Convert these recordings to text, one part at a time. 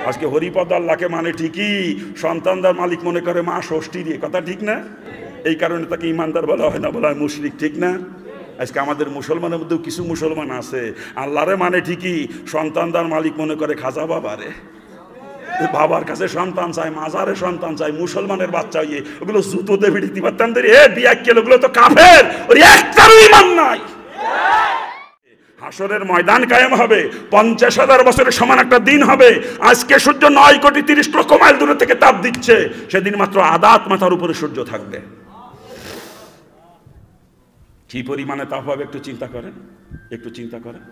আজকে হরিপদ আল্লাহকে মানে ঠিকই, সন্তানদার মালিক মনে করে মা ষষ্ঠীর, কথা ঠিক না? এই কারণে তাকে ইমানদার বলা হয় না, বলা হয় মুশরিক, ঠিক না? আজকে আমাদের মুসলমানের মধ্যেও কিছু মুসলমান আছে আল্লাহরে মানে ঠিকই, সন্তানদার মালিক মনে করে খাজা বাবারে। বাবার কাছে সন্তান চাই, মাজারে সন্তান চাই, মুসলমানের বাচ্চা ইয়ে, ওগুলো জুতোতে ভিড়িতে পারতাম, ওগুলো তো কাফের, ওর একটারও ঈমান নাই। হাসরের ময়দান কায়েম হবে, 50,000 বছরের সমান একটা দিন হবে। আজকে সূর্য 9,30,00,000 মাইল দূরে থেকে তাপ দিচ্ছে, সেদিন মাত্র আদাত মাথার উপরে সূর্য থাকবে। কি পরিমাণে তাপ হবে একটু চিন্তা করেন, একটু চিন্তা করেন।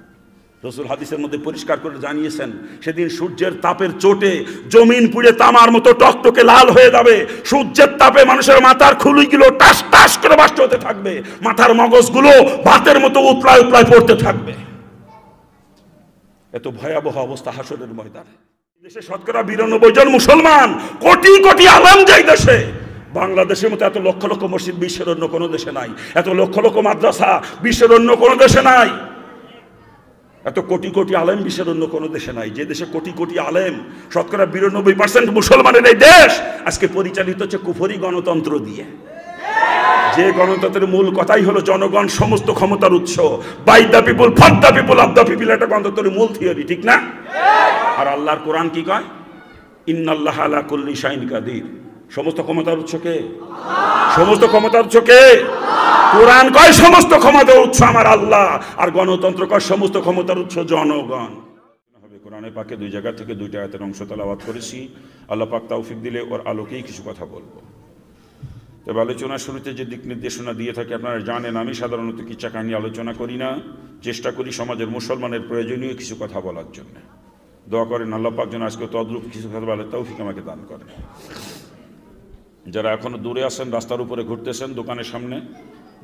রাসূল হাদিসের মধ্যে পরিষ্কার করে জানিয়েছেন, সেদিন সূর্যের তাপের চোটে জমিন পুড়ে তামার মতো টকটকে লাল হয়ে যাবে। সূর্যের তাপে মানুষের মাথার খুলিগুলো টাস টাস করে বাস্ট হতে থাকবে, মাথার মগজগুলো ভাতের মতো উতলায় উতলায় পড়তে থাকবে। এত ভয়াবহ অবস্থা হাসরের ময়দানে। দেশে শতকরা 92 জন মুসলমান, কোটি কোটি আলেম যাই দেশে। বাংলাদেশের মতো এত লক্ষ লক্ষ মসজিদ বিশ্বের অন্য কোনো দেশে নাই, এত লক্ষ লক্ষ মাদ্রাসা বিশ্বের অন্য কোনো দেশে নাই, এত কোটি কোটি আলেম বিশ্বের অন্য কোনো দেশে নাই। যে দেশে কোটি কোটি আলেম, শতকরা 92% মুসলমানের এই দেশ আজকে পরিচালিত হচ্ছে কুফরি গণতন্ত্র দিয়ে। যে গণতন্ত্রের মূল কথাই হলো জনগণ সমস্ত ক্ষমতার উৎস, by the people for the people of the people, এটা গণতন্ত্রের মূল থিওরি, ঠিক না? আর আল্লাহর কোরআন কি কয়? ইন্নাল্লাহা আলা কুল্লি শাইইন কাদির। সমস্ত ক্ষমতার উৎস কে? সমস্ত ক্ষমতার উৎস কে? কোরআন কয় সমস্ত ক্ষমতার উৎস আমার আল্লাহ, আর গণতন্ত্র কয় সমস্ত ক্ষমতার উৎস জনগণ। কোরআনে পাকে 2 জায়গা থেকে 2টা আয়াতের অংশ তেলাওয়াত করেছি। আল্লাহ পাক তৌফিক দিলে ওর আলোকেই কিছু কথা বলবো। তবে আলোচনার শুরুতে যে দিক নির্দেশনা দিয়ে থাকে আপনারা জানেন, আমি সাধারণত কিচ্ছা কাহিনী আলোচনা করি না, চেষ্টা করি সমাজের মুসলমানের প্রয়োজনীয় কিছু কথা বলার জন্য। দোয়া করেন আল্লাহ পাক যেন আজকে তদ্রূপ কিছু কথা বলার তৌফিক আমাকে দান করেন। যারা এখনো দূরে আছেন, রাস্তার উপরে ঘুরতেছেন, দোকানের সামনে,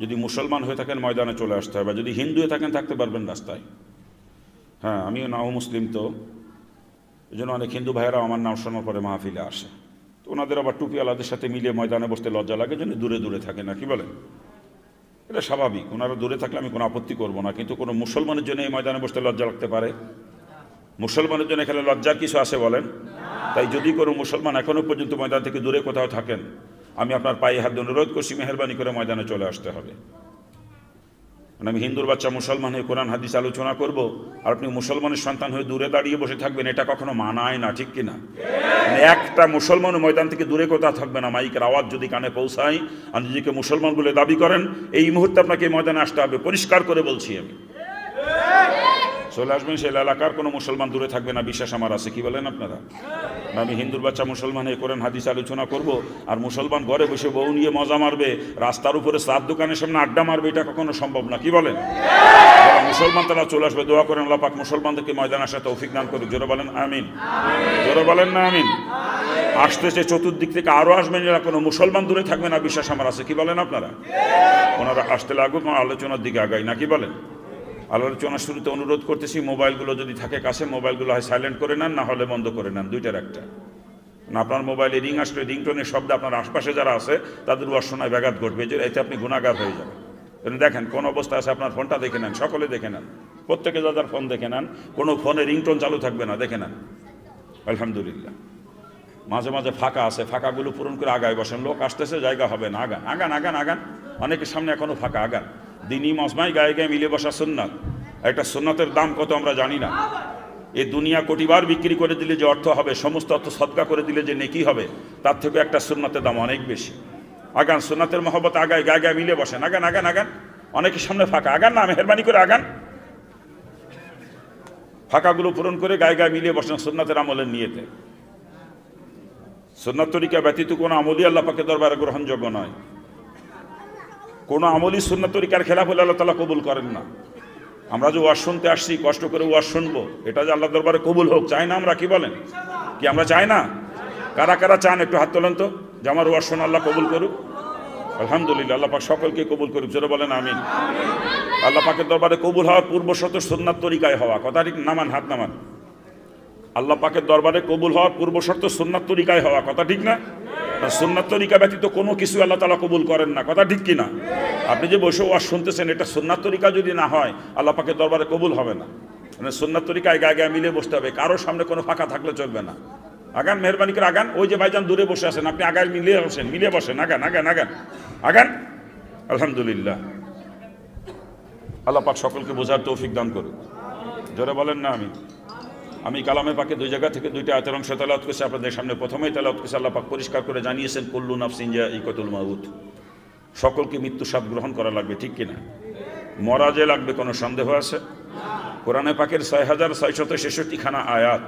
যদি মুসলমান হয়ে থাকেন ময়দানে চলে আসতে হবে, যদি হিন্দু হয়ে থাকেন থাকতে পারবেন রাস্তায়। হ্যাঁ, আমিও নাও মুসলিম, তো এই জন্য অনেক হিন্দু ভাইয়েরা আমার নাম শোনার পরে মাহফিলে আসে, তো ওনাদের আবার টুপিওয়ালাদের সাথে মিলিয়ে ময়দানে বসতে লজ্জা লাগে, জন্য দূরে দূরে থাকে না, কি বলেন? এটা স্বাভাবিক, ওনারা দূরে থাকলে আমি কোনো আপত্তি করবো না, কিন্তু কোনো মুসলমানের জন্য এই ময়দানে বসতে লজ্জা লাগতে পারে? মুসলমানের জন্য এখানে লজ্জার কিছু আছে বলেন? তাই যদি কোনো মুসলমান এখনো পর্যন্ত ময়দান থেকে দূরে কোথাও থাকেন, আমি আপনার পায়ে হাত অনুরোধ করছি, মেহরবানি করে ময়দানে চলে আসতে হবে। মানে আমি হিন্দুর বাচ্চা মুসলমান হয়ে কোরআন হাদিস আলোচনা করব, আর আপনি মুসলমানের সন্তান হয়ে দূরে দাঁড়িয়ে বসে থাকবেন, এটা কখনো মানায় না, ঠিক কিনা? মানে একটা মুসলমান ময়দান থেকে দূরে কোথাও থাকবে না। মাইকের আওয়াজ যদি কানে পৌঁছায়, আর নিজেকে মুসলমান বলে দাবি করেন, এই মুহূর্তে আপনাকে ময়দানে আসতে হবে, পরিষ্কার করে বলছি আমি। চলে আসবেন, সেই এলাকার কোনো মুসলমান দূরে থাকবে না, বিশ্বাস আমার আছে, কি বলেন আপনারা? আমি হিন্দুর বাচ্চা মুসলমান হয়ে কোরআন হাদিস আলোচনা করব, আর মুসলমান ঘরে বসে বউ নিয়ে মজা মারবে, রাস্তার উপরে চার দোকানের সামনে আড্ডা মারবে, এটা কখনো সম্ভব না, কি বলেন? মুসলমান তারা চলে আসবে, দোয়া করেন আল্লাহ পাক মুসলমানদেরকে ময়দান আসা তৌফিক দান করুক। জোরে বলেন আমিন, জোরে বলেন না আমিন। আসতেছে চতুর্দিক থেকে আরো আসবেন, এরা কোনো মুসলমান দূরে থাকবে না, বিশ্বাস আমার আছে, কি বলেন আপনারা? ওনারা আসতে লাগুক, আলোচনার দিকে আগাই না, কি বলেন? আলোচনার শুরুতে অনুরোধ করতেছি, মোবাইলগুলো যদি থাকে কাছে, মোবাইলগুলো হয় সাইলেন্ট করে নেন, না হলে বন্ধ করে নেন, দুইটার একটা। না আপনার মোবাইলে রিং আসলে রিংটোনের শব্দ আপনার আশপাশে যারা আছে তাদের ওয়াশনায় ব্যাঘাত ঘটবে, যে এতে আপনি গুনাহগার হয়ে যাবেন। দেখেন কোন অবস্থা আছে, আপনার ফোনটা দেখে নেন, সকলে দেখে নেন, প্রত্যেকে যাদের ফোন দেখে নেন, কোনো ফোনে রিংটোন চালু থাকবে না, দেখে নেন। আলহামদুলিল্লাহ। মাঝে মাঝে ফাঁকা আছে, ফাঁকাগুলো পূরণ করে আগায় বসেন, লোক আসতেছে, জায়গা হবে না, আগান আগান আগান আগান। অনেকের সামনে এখনো ফাঁকা, আগান। দিনই মজমায় গায়ে গায়ে মিলে বসা সুন্নাত। একটা সুন্নাতের দাম কত আমরা জানি না। এই দুনিয়া কোটিবার বিক্রি করে দিলে যে অর্থ হবে, সমস্ত অর্থ সদকা করে দিলে যে নেকি হবে, তার থেকে একটা সুন্নাতের দাম অনেক বেশি। আগান, সুন্নাতের মহব্বত আগায় গায়ে গায়ে মিলে বসেন, আগান আগান আগান। অনেকের সামনে ফাঁকা, আগান না, মেহরবানি করে আগান। ফাঁকাগুলো পূরণ করে গায়ে গায়ে মিলিয়ে বসেন সুন্নাতের আমলের নিয়েতে। সুন্নাত তরিকা ব্যতীত কোনো আমলই আল্লাহ পাকের দরবারে গ্রহণযোগ্য নয়। কোনো আমলই সুন্নাত তরিকার খেলাফ হলে আল্লাহ তাআলা কবুল করেন না। আমরা যে ওয়াজ শুনতে আসছি, কষ্ট করে ওয়াজ শুনবো, এটা যে আল্লাহ দরবারে কবুল হোক, চাই না আমরা? কি বলেন? কি আমরা চাই না? কারা কারা চান একটু হাত তোলেন তো, যে আমার ওয়াজ শোনা আল্লাহ কবুল করুক। আলহামদুলিল্লাহ, আল্লাহ পাক সকলকে কবুল করুক, জোরে বলেন আমিন। আল্লাহ পাকের দরবারে কবুল হওয়ার পূর্ব শর্ত সুন্নাত তরিকায় হওয়া, কথা ঠিক? নামান, হাত নামান। আল্লাহ পাকের দরবারে কবুল হওয়ার পূর্ব শর্ত সুন্নাত তরিকায় হওয়া, কথা ঠিক না? সুন্নাত তরিকা ব্যতীত কোনো কিছু আল্লাহ তাআলা কবুল করেন না, কথা ঠিক কিনা? আপনি যে বসে ওয়াজ শুনতেছেন, এটা সুন্নাত তরিকা যদি না হয় আল্লাহ পাকের দরবারে কবুল হবে না। মানে সুন্নাত তরিকা আগে আগে মিলে বসতে হবে, কারোর সামনে কোনো ফাঁকা থাকলে চলবে না। আগান, মেহরবানি করে আগান। ওই যে ভাইজান দূরে বসে আছেন, আপনি আগায় মিলিয়ে বসেন। আগান আগান আগান আগান। আলহামদুলিল্লাহ, আল্লাহ পাক সকলকে বোঝার তৌফিক দান করুন। জোরে বলেন না আমি কালামে পাকে দুই জায়গা থেকে দুইটা আয়াতের অংশ তেলাওয়াত করেছি আপনাদের সামনে। প্রথমেই তেলাওয়াত করেছি, আল্লাহ পাক পরিষ্কার করে জানিয়েছেন কুল্লু নাফসিন যায়িকাতুল মাউত, সকলকে মৃত্যু স্বাদ গ্রহণ করা লাগবে, ঠিক কিনা? মরা যে লাগবে কোনো সন্দেহ আছে? কোরআনে পাকের ৬,৬৬৬ খানা আয়াত,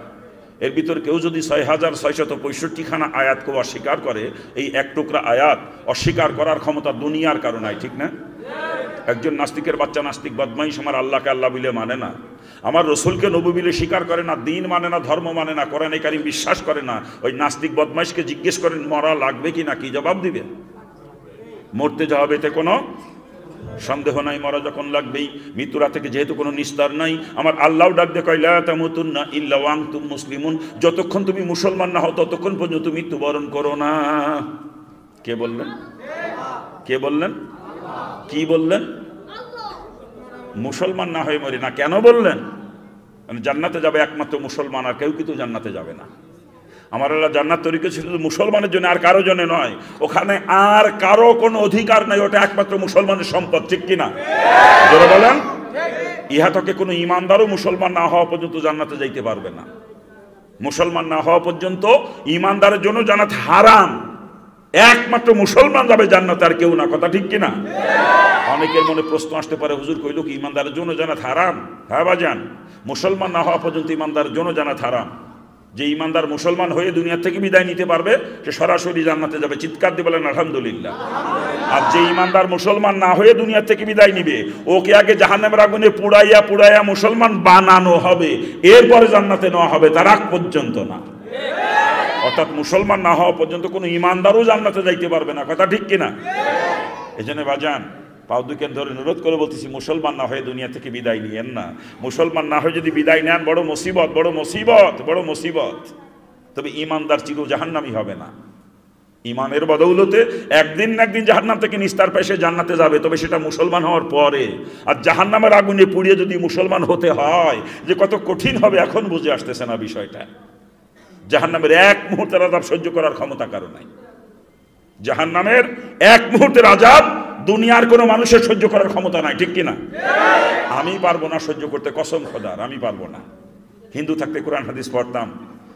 এর ভিতর কেউ যদি ৬,৬৬৫ খানা আয়াতকে অস্বীকার করে, এই এক টুকরা আয়াত অস্বীকার করার ক্ষমতা দুনিয়ার কারো নাই, ঠিক না? একজন নাস্তিকের বাচ্চা নাস্তিক বদমাইশ আমার আল্লাহকে আল্লাহ বলে মানে না, আমার রসুলকে নবী বলে স্বীকার করে না, দিন মানে না, ধর্ম মানে না, কোরআনে কারীম বিশ্বাস করে না, ওই নাস্তিক বদমাইশকে জিজ্ঞেস করেন মরা লাগবে কি না, কি জবাব দিবে? মরতে যাওয়াবে, এতে কোনো সন্দেহ নাই, মরা যখন লাগবেই। মৃত্যুরা থেকে যেহেতু কোনো নিস্তার নাই, আমার আল্লাহও ডাক দিয়ে কয় লা তামুতুন্না ইল্লা ওয়া আনতুম মুসলিমুন, যতক্ষণ তুমি মুসলমান না হও ততক্ষণ পর্যন্ত মৃত্যুবরণ করো না। কে বললেন? কে বললেন? কি বললেন? মুসলমান না হয়ে মরি না। কেন বললেন? মানে জান্নাতে যাবে একমাত্র মুসলমান, আর কেউ কিন্তু জান্নাতে যাবে না। আমার আল্লাহ জান্নাত তৈরি করেছিল মুসলমানের জন্য, আর কারো জন্য নয়। ওখানে আর কারো কোনো অধিকার নাই, ওটা একমাত্র মুসলমানের সম্পদ, ঠিক কিনা? জোরে বলেন। ইহা থেকে কোনো ইমানদারও মুসলমান না হওয়া পর্যন্ত জান্নাতে যাইতে পারবে না। মুসলমান না হওয়া পর্যন্ত ইমানদারের জন্য জান্নাত হারাম, একমাত্র মুসলমান যাবে জান্নাতে, আর কেউ না। কথা ঠিক কিনা? অনেকের মনে প্রশ্ন আসতে পারে, হুজুর কইল কি ইমানদারের জন্য জান্নাত হারাম? হ্যাঁ বাজান, মুসলমান না হওয়া পর্যন্ত ইমানদারের জন্য জান্নাত হারাম। যে ইমানদার মুসলমান হয়ে দুনিয়া থেকে বিদায় নিতে পারবে, সে সরাসরি জান্নাতে যাবে। চিৎকার দিয়ে বলেন আলহামদুলিল্লাহ। আর যে ইমানদার মুসলমান না হয়ে দুনিয়া থেকে বিদায় নিবে, ওকে আগে জাহান্নামের আগুনে পুড়াইয়া পুড়াইয়া মুসলমান বানানো হবে, এরপরে জান্নাতে নেওয়া হবে, তার আগ পর্যন্ত না। অর্থাৎ মুসলমান না হওয়া পর্যন্ত কোনো ইমানদারও জান্নাতে যাইতে পারবে না। কথা ঠিক কিনা? এই জন্য বাজান, পাও দুকেন ধরে অনুরোধ করে বলতেছি, মুসলমান না হয়ে দুনিয়া থেকে বিদায় নিয়েন না। মুসলমান না হয়ে যদি বিদায় নেন, বড় মুসিবত, বড় মুসিবত, বড় মুসিবত। তবে ইমানদার চির জাহান্নামী হবে না। ইমানের বদৌলতে একদিন না একদিন জাহান্নাম থেকে নিস্তার পেয়ে সে জান্নাতে যাবে, তবে সেটা মুসলমান হওয়ার পরে। আর জাহান্নামের আগুনে পুড়িয়ে যদি মুসলমান হতে হয়, যে কত কঠিন হবে এখন বুঝে আসতেছে না বিষয়টা। জাহান্নামের এক মুহূর্তের আযাব সহ্য করার ক্ষমতা কারো নাই। জাহান্নামের এক মুহূর্তের আযাব দুনিয়ার কোনো মানুষের সহ্য করার ক্ষমতা নাই, ঠিক কিনা? আমি পারবো না সহ্য করতে, কসম খোদার আমি পারবো না। হিন্দু থাকতে কোরআন হাদিস পড়তাম,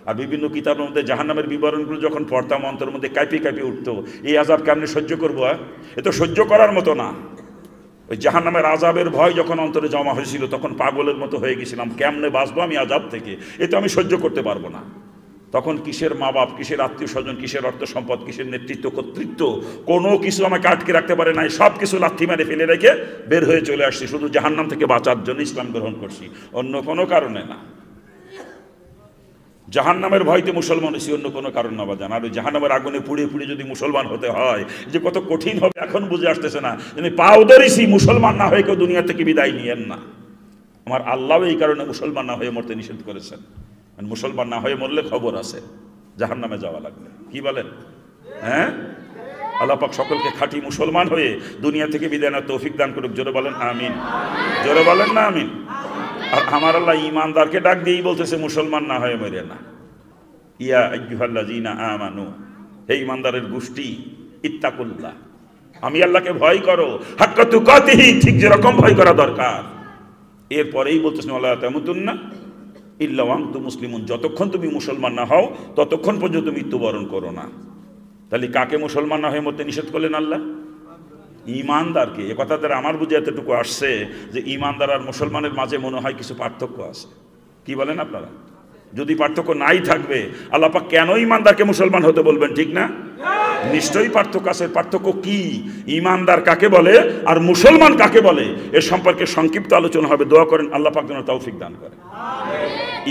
আর বিভিন্ন কিতাবের মধ্যে জাহান্নামের বিবরণগুলো যখন পড়তাম, অন্তরের মধ্যে কাঁপিয়ে কাঁপিয়ে উঠতো। এই আযাব কেমনে সহ্য করবো? এ তো সহ্য করার মতো না। ওই জাহান্নামের আযাবের ভয় যখন অন্তরে জমা হয়েছিল, তখন পাগলের মতো হয়ে গেছিলাম, কেমনে বাঁচবো আমি আযাব থেকে, এ তো আমি সহ্য করতে পারবো না। তখন কিসের মা বাপ, কিসের আত্মীয় স্বজন, কিসের অর্থ সম্পদ, কিসের নেতৃত্ব কর্তৃত্ব, কোনো কিছু আমাকে আটকে রাখতে পারে নাই। সব কিছু লাথি মেরে ফেলে রেখে বের হয়ে চলে আসছি, শুধু জাহান্নাম থেকে বাঁচার জন্য ইসলাম গ্রহণ করছি, অন্য কোনো কারণে না। জাহান্নামের ভয়তে মুসলমান হয়েছি, অন্য কোনো কারণ না বাজান। আর ওই জাহান্নামের আগুনে পুড়িয়ে পুড়িয়ে যদি মুসলমান হতে হয়, যে কত কঠিন হবে এখন বুঝে আসতেছে না। পাও ধরেছি, মুসলমান না হয়ে কেউ দুনিয়া থেকে বিদায় নিয়েন না। আমার আল্লাহ এই কারণে মুসলমান না হয়ে মরতে নিষেধ করেছেন। মুসলমান না হয়ে মরলে খবর আছে, জাহান্নামে যাওয়া লাগবে। কি বলেন? হ্যাঁ, আল্লাহ পাক সকলকে খাঁটি মুসলমান হয়ে দুনিয়া থেকে বিদায় নেওয়ার তৌফিক দান করুক। জোরে বলেন আমিন। জোরে বলেন না আমিন। আর আমার আল্লাহ ইমানদারকে ডাক দিয়েই বলতেছে মুসলমান না হয়ে মরে না। ইয়া আইয়ুহাল্লাযীনা আমানু, হে ইমানদারের গোষ্ঠী, ইত্তাকুল্লাহ, আমি আল্লাহকে ভয় করো, হাক্কা তুকাতিহি, ঠিক যেরকম ভয় করা দরকার। এরপরেই বলতেছেন ওয়ালা তামুতুন্না ইল্লা ওয়া আনতুম মুসলিমুন, যতক্ষণ তুমি মুসলমান না হও ততক্ষণ পর্যন্ত মৃত্যুবরণ করো না। তাহলে কাকে মুসলমান না হয়ে মরতে নিষেধ করলেন আল্লাহ? ইমানদারকে। এ কথা দ্বারা আমার বুঝে এতটুকু আসছে যে ইমানদার আর মুসলমানের মাঝে মনে হয় কিছু পার্থক্য আছে। কি বলেন আপনারা? যদি পার্থক্য নাই থাকবে, আল্লাহ পাক কেন ইমানদারকে মুসলমান হতে বলবেন? ঠিক না? নিশ্চয়ই পার্থক্য আছে। পার্থক্য কি? ইমানদার কাকে বলে আর মুসলমান কাকে বলে, এ সম্পর্কে সংক্ষিপ্ত আলোচনা হবে। দোয়া করেন আল্লাহ পাক যেন তৌফিক দান করে।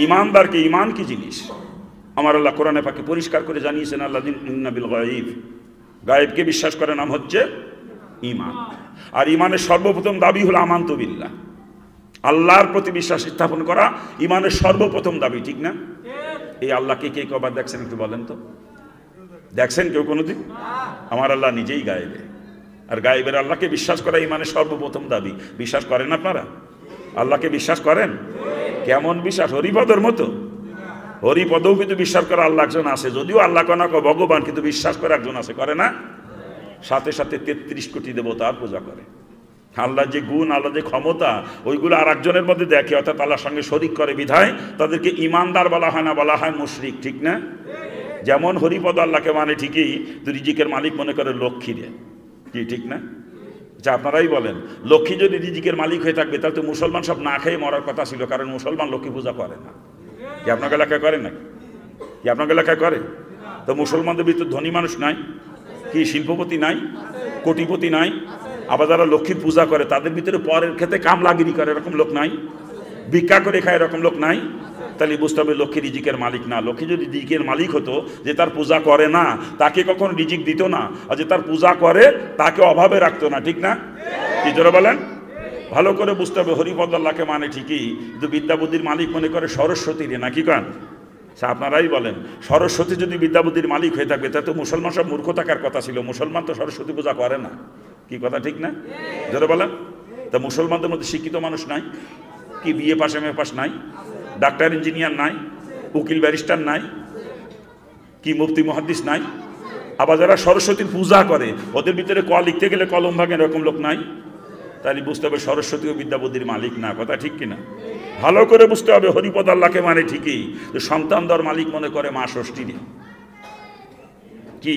ইমানদারকে, ইমান কি জিনিস আমার আল্লাহ কোরআনে পাকে পরিষ্কার করে জানিয়েছেন। আল্লাযীনা বিল গায়ব, গায়েবকে বিশ্বাস করে নাম হচ্ছে ইমান। আর ইমানের সর্বপ্রথম দাবি হলো আমানতু বিল্লাহ, আল্লাহর প্রতি বিশ্বাস স্থাপন করা ইমানের সর্বপ্রথম দাবি। ঠিক না? এই আল্লাহকে কে কবার দেখছেন একটু বলেন তো? দেখছেন কেউ কোনোদিন? আমার আল্লাহ নিজেই গায়েবে, আর গায়েবের আল্লাহকে বিশ্বাস করা ইমানের সর্বপ্রথম দাবি। বিশ্বাস করেন আপনারা? আল্লাহকে বিশ্বাস করেন? কেমন বিশ্বাস? হরিপদর মতো? হরিপদও কিন্তু বিশ্বাস করে আল্লাহ একজন আছে, যদিও আল্লাহ কনা ভগবান, কিন্তু বিশ্বাস করে একজন আছে, করে না? সাথে সাথে 33 কোটি দেবতার পূজা করে। আল্লাহ যে গুণ, আল্লাহ যে ক্ষমতা, ওইগুলো আর একজনের মধ্যে দেখে, অর্থাৎ আল্লাহর সঙ্গে শরিক করে বিধায় তাদেরকে ইমানদার বলা হয় না, বলা হয় মুশরিক। ঠিক না? যেমন হরিপদ আল্লাহকে মানে ঠিকই, তো রিজিকের মালিক মনে করে লক্ষ্মী রে, কি ঠিক না? আচ্ছা আপনারাই বলেন, লক্ষ্মী যদি রিজিকের মালিক হয়ে থাকবে তাহলে তো মুসলমান সব না খেয়ে মরার কথা ছিল, কারণ মুসলমান লক্ষ্মী পূজা করে না। কি আপনাকে এলাকায় করে না? কি আপনাকে এলাকায় করে? তো মুসলমানদের ভিতরে ধনী মানুষ নাই? কি শিল্পপতি নাই? কোটিপতি নাই? আবার যারা লক্ষ্মীর পূজা করে তাদের ভিতরে পরের ক্ষেত্রে কামলাগিরি করে এরকম লোক নাই? ভিক্ষা করে খায় এরকম লোক নাই? তাহলে বুঝতে হবে লক্ষ্মী রিজিকের মালিক না। লক্ষ্মী যদি রিজিকের মালিক হতো, যে তার পূজা করে না তাকে কখনো রিজিক দিত না, আর যে তার পূজা করে তাকে অভাবে রাখতো না। ঠিক না? কি জোরে বলেন? ভালো করে বুঝতে হবে হরিপদ আল্লাহকে মানে ঠিকই, কিন্তু বিদ্যা বুদ্ধির মালিক মনে করে সরস্বতী রে, নাকি কান? আপনারাই বলেন, সরস্বতী যদি বিদ্যা বুদ্ধির মালিক হয়ে থাকবে তাহলে তো মুসলমান সব মূর্খ থাকার কথা ছিল। মুসলমান তো সরস্বতী পূজা করে না। কি কথা ঠিক না? জোরে বলেন। তা মুসলমানদের মধ্যে শিক্ষিত মানুষ নাই? কি বিএ পাস এমএ পাস নাই? ডাক্তার ইঞ্জিনিয়ার নাই? উকিল ব্যারিস্টার নাই? কি মুফতি মুহাদ্দিস নাই? আবার যারা সরস্বতীর পূজা করে ওদের ভিতরে ক লিখতে গেলে কলম ভাঙে এরকম লোক নাই? তাহলে বুঝতে হবে সরস্বতী ও বিদ্যা বুদ্ধির মালিক না। কথা ঠিক কিনা? ভালো করে বুঝতে হবে হরিপদ আল্লাহকে মানে ঠিকই, তো সন্তান দর মালিক মনে করে মা ষষ্ঠী। কি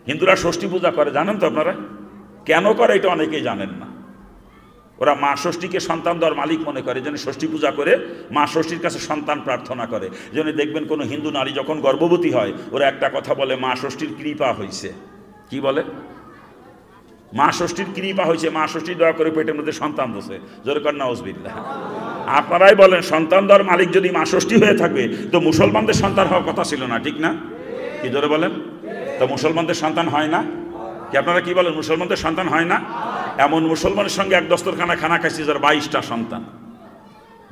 হিন্দুরা ষষ্ঠী পূজা করে জানেন তো আপনারা? কেন করে এটা অনেকেই জানেন না। ওরা মা ষষ্ঠীকে সন্তান দর মালিক মনে করে, যেন ষষ্ঠী পূজা করে মা ষষ্ঠীর কাছে সন্তান প্রার্থনা করে। যেন দেখবেন কোনো হিন্দু নারী যখন গর্ভবতী হয় ওরা একটা কথা বলে, মা ষষ্ঠীর কৃপা হয়েছে। কি বলে? মা ষষ্ঠীর কৃপা হয়েছে, মা ষষ্ঠী দয়া করে পেটের মধ্যে সন্তান দোষে। জোরে কর নাউজুবিল্লাহ। আপনারাই বলেন, সন্তান দর মালিক যদি মা ষষ্ঠী হয়ে থাকবে তো মুসলমানদের সন্তান হওয়ার কথা ছিল না। ঠিক না? কি জোরে বলেন? তো মুসলমানদের সন্তান হয় না? কি আপনারা কি বলেন, মুসলমানদের সন্তান হয় না? এমন মুসলমানের সঙ্গে এক দস্তরখানা খানা খাইছি যার 22টা সন্তান।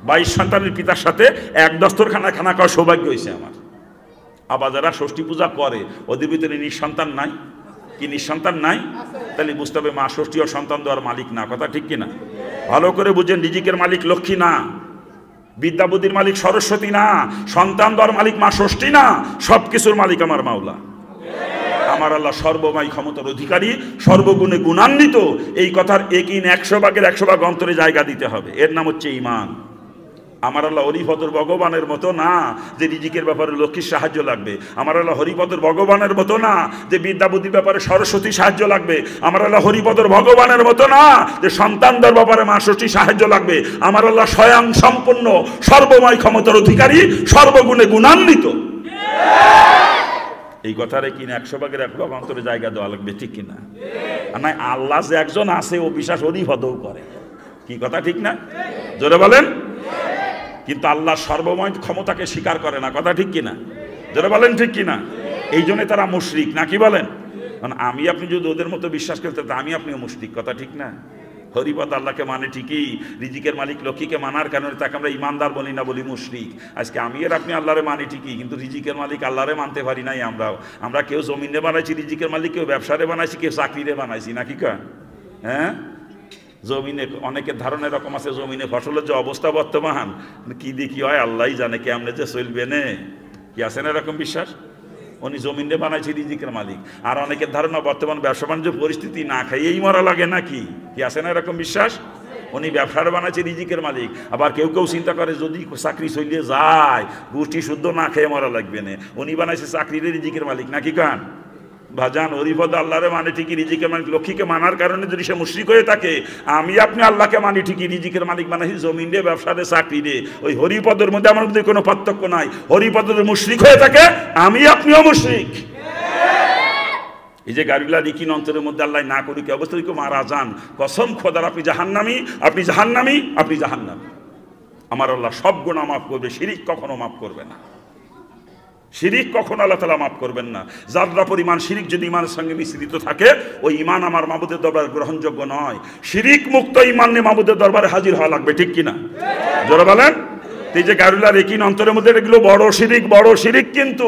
22 সন্তানের পিতার সাথে এক দস্তরখানা খানা খাওয়ার সৌভাগ্য হয়েছে আমার। আবার যারা ষষ্ঠী পূজা করে ওদের ভিতরে নিঃসন্তান নাই? কি নিঃসন্তান নাই? তাহলে বুঝতে হবে মা ষষ্ঠী ও সন্তান দেওয়ার মালিক না। কথা ঠিক কিনা? ভালো করে বুঝেন, রিজিকের মালিক লক্ষ্মী না, বিদ্যা বুদ্ধির মালিক সরস্বতী না, সন্তান দেওয়ার মালিক মা ষষ্ঠী না, সব কিছুর মালিক আমার মাওলা। আমার আল্লাহ সর্বময় ক্ষমতার অধিকারী, সর্বগুণে গুণান্বিত। এই কথার একিন 100 ভাগের 100 ভাগ অন্তরে জায়গা দিতে হবে। এর নাম হচ্ছে ঈমান। আমার আল্লাহ হরিপদর ভগবানের মতো না যে রিজিকের ব্যাপারে লক্ষ্মীর সাহায্য লাগবে। আমার আল্লাহ হরিপদর ভগবানের মতো না যে বিদ্যা বুদ্ধির ব্যাপারে সরস্বতী সাহায্য লাগবে। আমার আল্লাহ হরিপদর ভগবানের মতো না যে সন্তানদের ব্যাপারে মা ষষ্ঠী সাহায্য লাগবে। আমার আল্লাহ স্বয়ং সম্পূর্ণ সর্বময় ক্ষমতার অধিকারী, সর্বগুণে গুণান্বিত। এই কথারে কিনা 100 ভাগের 1 ভাগ অন্তরে জায়গা দেওয়া লাগবে। ঠিক কিনা? আর নাই আল্লাহ যে একজন আছে ও বিশ্বাস হরিপদও করে। কি কথা ঠিক না? জোরে বলেন। কিন্তু আল্লাহ সর্বময় ক্ষমতাকে স্বীকার করে না। কথা ঠিক কিনা? যারা বলেন ঠিক কিনা? এই জন্য তারা মুশরিক, নাকি বলেন? কারণ আমি আপনি যদি ওদের মতো বিশ্বাস করতে তো আমি আপনিও মুশরিক। কথা ঠিক না? হরিপদ আল্লাহকে মানে ঠিকই, রিজিকের মালিক লক্ষ্মীকে মানার কারণে তাকে আমরা ইমানদার বলি না, বলি মুশরিক। আজকে আমি আর আপনি আল্লাহরে মানি ঠিকই, কিন্তু রিজিকের মালিক আল্লাহরে মানতে পারি নাই। আমরা কেউ জমিনে বানাইছি রিজিকের মালিক, কেউ ব্যবসারে বানাইছি, কেউ চাকরিরে বানাইছি, নাকি কা? হ্যাঁ, জমিনে অনেকের ধারণা এরকম আছে, জমিনে ফসলের যে অবস্থা বর্তমান কি দেখি হয় আল্লাহ জানে, কেমনে যে চলবে নে। কি আছে না এরকম বিশ্বাস? উনি জমিনে বানাইছে রিজিকের মালিক। আর অনেকের ধারণা বর্তমান ব্যবসা বাণিজ্য পরিস্থিতি না খাইয়েই মরা লাগে, নাকি? কি আছে না এরকম বিশ্বাস? উনি ব্যবসার বানাইছে রিজিকের মালিক। আবার কেউ কেউ চিন্তা করে যদি চাকরি চলিয়ে যায় গোষ্ঠী শুদ্ধ না খেয়ে মরা লাগবে না, উনি বানাইছে চাকরির রিজিকের মালিক, নাকি কান? ভাজান হরিপদ আল্লাহরে মানে ঠিকই, রিজিকের মালিক লক্ষ্মীকে মানার কারণে যদি সে মুশরিক হয়ে থাকে, আমি আপনি আল্লাহকে মানি ঠিকই, রিজিকের মালিক বানাইছি জমিন রে, ব্যবসা রে, চাকরি রে। ওই হরিপদের মধ্যে আমার মধ্যে কোনো পার্থক্য নাই। হরিপদ মুশরিক হয়ে থাকে, আমি আপনিও মুশরিক। এই যে গাড়িগুলা রিকিন অন্তরের মধ্যে আল্লাহ না করি কি অবস্থা, কেউ মারা যান, কসম খোদার আপনি জাহান্নামী, আপনি জাহান্নামী, আপনি জাহান্নামী। আমার আল্লাহ সব গুনাহ মাফ করবে, শিরিক কখনো মাফ করবে না। শিরিক কখনো আল্লাহ তাআলা মাফ করবেন না। যারা পরিমাণ শিরিক যদি ইমানের সঙ্গে মিশ্রিত থাকে, ওই ইমান আমার মাবুদের দরবারে গ্রহণযোগ্য নয়। শিরিক মুক্ত ইমান নিয়ে মাবুদের দরবারে হাজির হওয়া লাগবে, ঠিক কিনা? জোরে বলেন। এই যে গাড়িগুলা রিকিন অন্তরের মধ্যে, এগুলো বড় শিরিক, বড় শিরিক। কিন্তু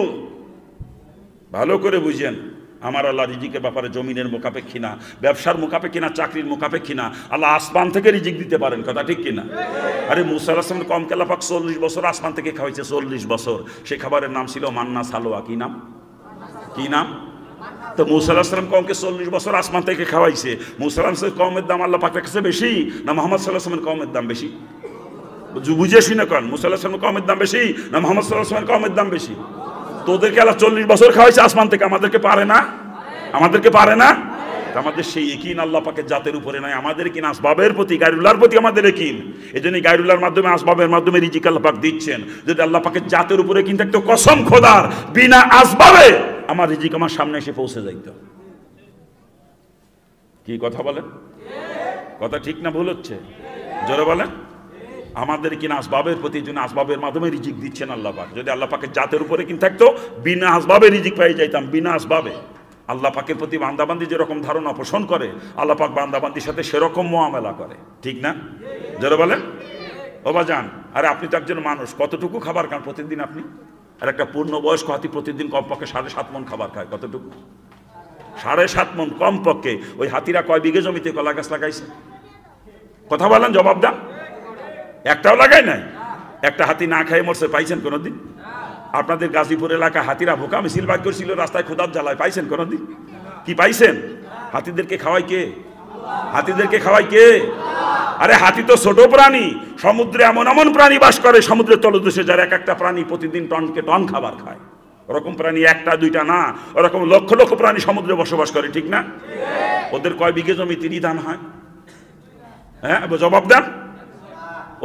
ভালো করে বুঝেন, আমার আল্লাহ রিজিকের ব্যাপারে জমিনের মোকাপেক্ষী না, ব্যবসার মোকাপেক্ষী না, চাকরির মোকাপেক্ষী না। আল্লাহ আসমান থেকে রিজিক দিতে পারেন, কথা ঠিক কিনা? আরে মুসা আলাইহিস সালাম কম আল্লাহ পাক 40 বছর আসমান থেকে খাওয়াইছে, 40 বছর। সেই খাবারের নাম ছিল মান্না সালোয়া। কি নাম? কি নাম? তো মুসা আলাইহিস সালাম কমকে 40 বছর আসমান থেকে খাওয়াইছে। মুসা আলাইহিস সালামের কওমের দাম আল্লাহ পাকের কাছে বেশি না মুহাম্মদ সাল্লাল্লাহু আলাইহি ওয়াসাল্লামের কওমের দাম বেশি? বুঝে শুনে কন, মুসা আলাইহিস সালামের কওমের দাম বেশি না মুহাম্মদ সাল্লাল্লাহু আলাইহি ওয়াসাল্লামের কওমের দাম বেশি? তোদেরকে আল্লাহ 40 বছর খাওয়াইছে আসমান থেকে, আমাদেরকে পারে না? আমাদেরকে পারে না? আমাদের সেই ইকিন আল্লাহ পাকের জাতের উপরে নাই, আমাদের কিন আসবাবের প্রতি, গায়রুল্লাহর প্রতি আমাদের ইকিন। এজন্য গায়রুল্লাহর মাধ্যমে, আসবাবের মাধ্যমে রিজিক আল্লাহ পাক দিচ্ছেন। যদি আল্লাহ পাকের জাতের উপরে কিন থাকতো, কসম খোদার বিনা আসবাবে আমার রিজিক আমার সামনে এসে পৌঁছে যাইত। কি কথা বলেন? কথা ঠিক না ভুল হচ্ছে? জোরে বলেন। আমাদের কিনা আসবাবের প্রতি, জন্য আসবাবের মাধ্যমে রিজিক দিচ্ছেন আল্লাহ পাক। যদি আল্লাহ পাকের জাতের উপরে কিন থাকতো, বিনা আসবাবে রিজিক পেয়ে যাইতাম, বিনা আসবাবে। আল্লাহ পাকের প্রতি বান্দাবান্দি যেরকম ধারণা পোষণ করে, আল্লাহ পাক বান্দাবান্দির সাথে সেরকম মুআমালা করে, ঠিক না? যারা বলেন ও বাজান, আরে আপনি তো একজন মানুষ, কতটুকু খাবার খান প্রতিদিন আপনি? আর একটা পূর্ণবয়স্ক হাতি প্রতিদিন কমপক্ষে 7.5 মণ খাবার খায়। কতটুকু? 7.5 মণ কমপক্ষে। ওই হাতিরা কয় বিঘে জমিতে কলা গাছ লাগাইছে? কথা বলেন, জবাব দেন। একটাও লাগায় নাই। একটা হাতি না খাই মরছে, পাইছেন কোনোদিন? আপনাদের গাজীপুর এলাকা হাতিরা ভোকা মিছিল বাদ করছিল রাস্তায় ক্ষুধার জ্বালায়, পাইছেন কোনোদিন? কি পাইছেন? হাতিদেরকে খাওয়াই কে? হাতিদেরকে খাওয়াই কে? আরে হাতি তো ছোট প্রাণী, সমুদ্রে এমন এমন প্রাণী বাস করে, সমুদ্রের তলদেশে যার এক একটা প্রাণী প্রতিদিন টনকে টন খাবার খায়। ওরকম প্রাণী একটা দুইটা না, ওরকম লক্ষ লক্ষ প্রাণী সমুদ্রে বসবাস করে, ঠিক না? ওদের কয় বিঘে জমি তিনি ধান হয়? হ্যাঁ, জবাব দেন।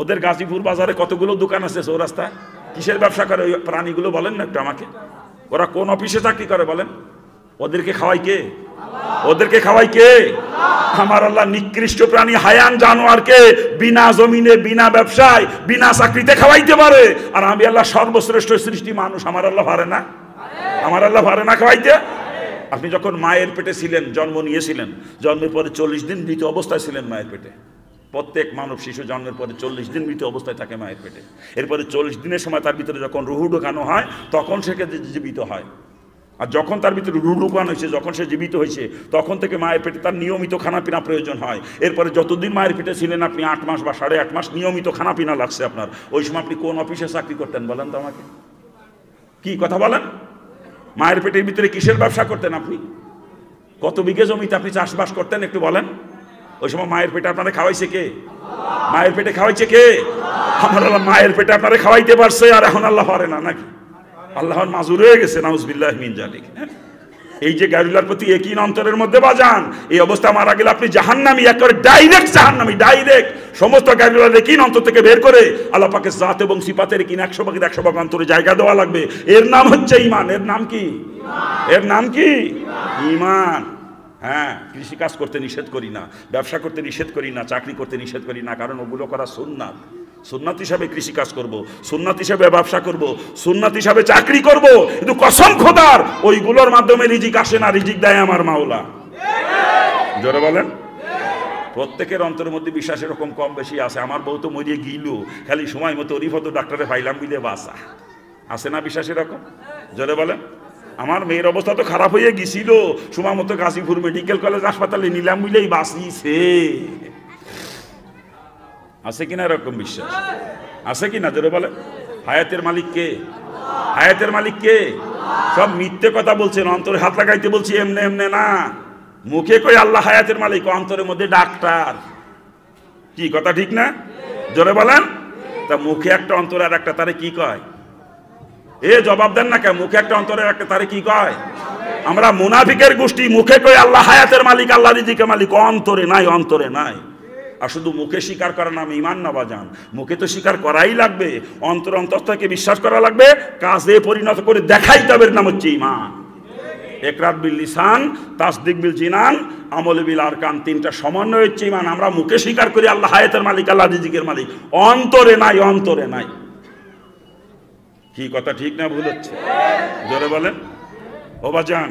ওদের গাজীপুর বাজারে কতগুলো দোকান আছে চৌরাস্তায়? কিসের ব্যবসা করে ওই প্রাণীগুলো বলেন না একটু আমাকে? ওরা কোন অফিসে চাকরি করে বলেন? ওদেরকে খাওয়াই কে? ওদেরকে খাওয়াই কে? আমার আল্লাহ নিকৃষ্ট প্রাণী হায়ান জানোয়ারকে বিনা জমিনে, বিনা ব্যবসায়, বিনা চাকরিতে খাওয়াইতে পারে। আর আমি আল্লাহ সর্বশ্রেষ্ঠ সৃষ্টি মানুষ, আমার আল্লাহ পারে না? আমার আল্লাহ পারে না খাওয়াইতে? আপনি যখন মায়ের পেটে ছিলেন, জন্ম নিয়েছিলেন, জন্মের পরে 40 দিন মৃত অবস্থায় ছিলেন মায়ের পেটে। প্রত্যেক মানব শিশু জন্মের পরে 40 দিন মৃত অবস্থায় থাকে মায়ের পেটে। এরপরে 40 দিনের সময় তার ভিতরে যখন রুহু ঢোকানো হয়, তখন সে জীবিত হয়। আর যখন তার ভিতরে রুহু ঢোকানো হয়েছে, যখন সে জীবিত হয়েছে, তখন থেকে মায়ের পেটে তার নিয়মিত খানাপিনা প্রয়োজন হয়। এরপরে যতদিন মায়ের পেটে ছিলেন আপনি, 8 মাস বা 8.5 মাস নিয়মিত খানাপিনা লাগছে আপনার। ওই সময় আপনি কোন অফিসে চাকরি করতেন বলেন তো আমাকে? কি কথা বলেন? মায়ের পেটের ভিতরে কিসের ব্যবসা করতেন আপনি? কত বিঘে জমিতে আপনি চাষবাস করতেন একটু বলেন? ওই সময় মায়ের পেটে আপনারা খাওয়াইছে কে? মায়ের পেটে খাওয়াইছে কে? আমার আল্লাহ মায়ের পেটে আপনারা খাওয়াইতে পারছে, আর এখন আল্লাহ পারে না নাকি? আল্লাহর মাজুর হয়ে গেছে, নাউজুবিল্লাহি মিন যালিক। এই যে গায়রুল্লাহর প্রতি একই অন্তরের মধ্যে বাজান, এই অবস্থা মারা গেলে আপনি জাহান্নামী, একেবারে ডাইরেক্ট জাহান্নামী, ডাইরেক্ট। সমস্ত গায়রুল্লাহর একই অন্তর থেকে বের করে আল্লাহ পাকের জাত এবং সিফাতের একই 100% অন্তরে জায়গা দেওয়া লাগবে। এর নাম হচ্ছে ঈমান। এর নাম কি? এর নাম কি? ঈমান। হ্যাঁ, কৃষি কাজ করতে নিষেধ করি না, ব্যবসা করতে নিষেধ করি না, চাকরি করতে নিষেধ করি না, কারণ ওগুলো করা সুন্নাত। সুন্নাত হিসাবে কৃষি কাজ করব, সুন্নাত হিসাবে ব্যবসা করব, সুন্নাত হিসাবে চাকরি করব, কিন্তু কসম খোদার ওইগুলোর মাধ্যমে রিজিক আসে না, রিজিক দেয় আমার মাওলা। জোরে বলেন। প্রত্যেকের অন্তরের মধ্যে বিশ্বাস এরকম কম বেশি আছে। আমার বউ তো মরিয়ে গিল, খালি সময় মতো অরিফত ডাক্তারে পাইলাম বিলে বাসা আছে না বিশ্বাস এরকম? জোরে বলেন। আমার মেয়ের অবস্থা তো খারাপ হয়ে গেছিল, সময় মতো গাজীপুর মেডিকেল কলেজ হাসপাতালে নিলাম বুঝলেই বাঁচিয়েছে। আছে কিনা এরকম বিশ্বাস? আছে কিনা জোরে বলে? হায়াতের মালিক কে? হায়াতের মালিক কে? সব মিথ্যে কথা বলছেন, অন্তরে হাত লাগাইতে বলছি এমনে এমনে না। মুখে কই আল্লাহ হায়াতের মালিক, অন্তরের মধ্যে ডাক্তার। কি কথা ঠিক না? জোরে বলেন। তা মুখে একটা অন্তরে আর একটা তারে কি কয়? এ জবাব দেন না কেন? মুখে একটা অন্তরের একটা তারে কি কয়? আমরা মুনাফিকের গোষ্ঠী, মুখে কই আল্লাহ হায়াতের মালিক, আল্লাহ রিজিকের মালিক, অন্তরে নাই, অন্তরে নাই। আর শুধু মুখে স্বীকার করার নাম ঈমান না বাজান। মুখে তো স্বীকার করাই লাগবে, অন্তর অন্তঃস্থকে বিশ্বাস করা লাগবে, কাজে পরিণত করে দেখাইতে হবে, নাম হচ্ছে ঈমান। ইকরার বিল লিসান, তাসদিক বিল জিনান, আমল বিল আরকান, তিনটা সমন্বয় হচ্ছে ঈমান। আমরা মুখে স্বীকার করি আল্লাহ হায়াতের মালিক, আল্লাহ রিজিকের মালিক, অন্তরে নাই, অন্তরে নাই। কি কথা ঠিক না ভুল হচ্ছে? জোরে বলেন। ও বাজান,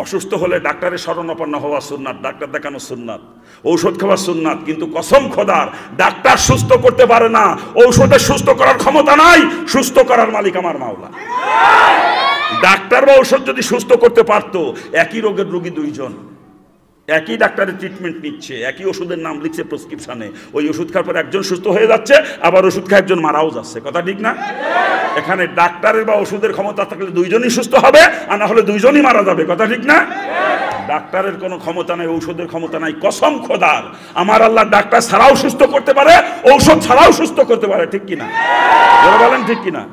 অসুস্থ হলে ডাক্তারের শরণাপন্ন হওয়া সুন্নাত, ডাক্তার দেখানো সুন্নাত, ঔষধ খাওয়া সুন্নাত, কিন্তু কসম খোদার ডাক্তার সুস্থ করতে পারে না, ঔষধের সুস্থ করার ক্ষমতা নাই, সুস্থ করার মালিক আমার মাওলা। ডাক্তার বা ঔষধ যদি সুস্থ করতে পারতো, একই রোগের রোগী দুইজন, একই ডাক্তারের ট্রিটমেন্ট নিচ্ছে, একই ওষুধের নাম লিখছে প্রেসক্রিপশনে, ওই ওষুধ খাওয়ার পর একজন সুস্থ হয়ে যাচ্ছে, আবার ওষুধ খায় একজন মারাও যাচ্ছে। কথা ঠিক না? এখানে ডাক্তারের বা ওষুধের ক্ষমতা থাকলে দুইজনই সুস্থ হবে, আর না হলে দুইজনই মারা যাবে। কথা ঠিক না? ডাক্তারের কোনো ক্ষমতা নাই, ঔষধের ক্ষমতা নাই। কসম খোদার, আমার আল্লাহ ডাক্তার ছাড়াও সুস্থ করতে পারে, ঔষধ ছাড়াও সুস্থ করতে পারে। ঠিক কিনা? বলেন ঠিক কিনা?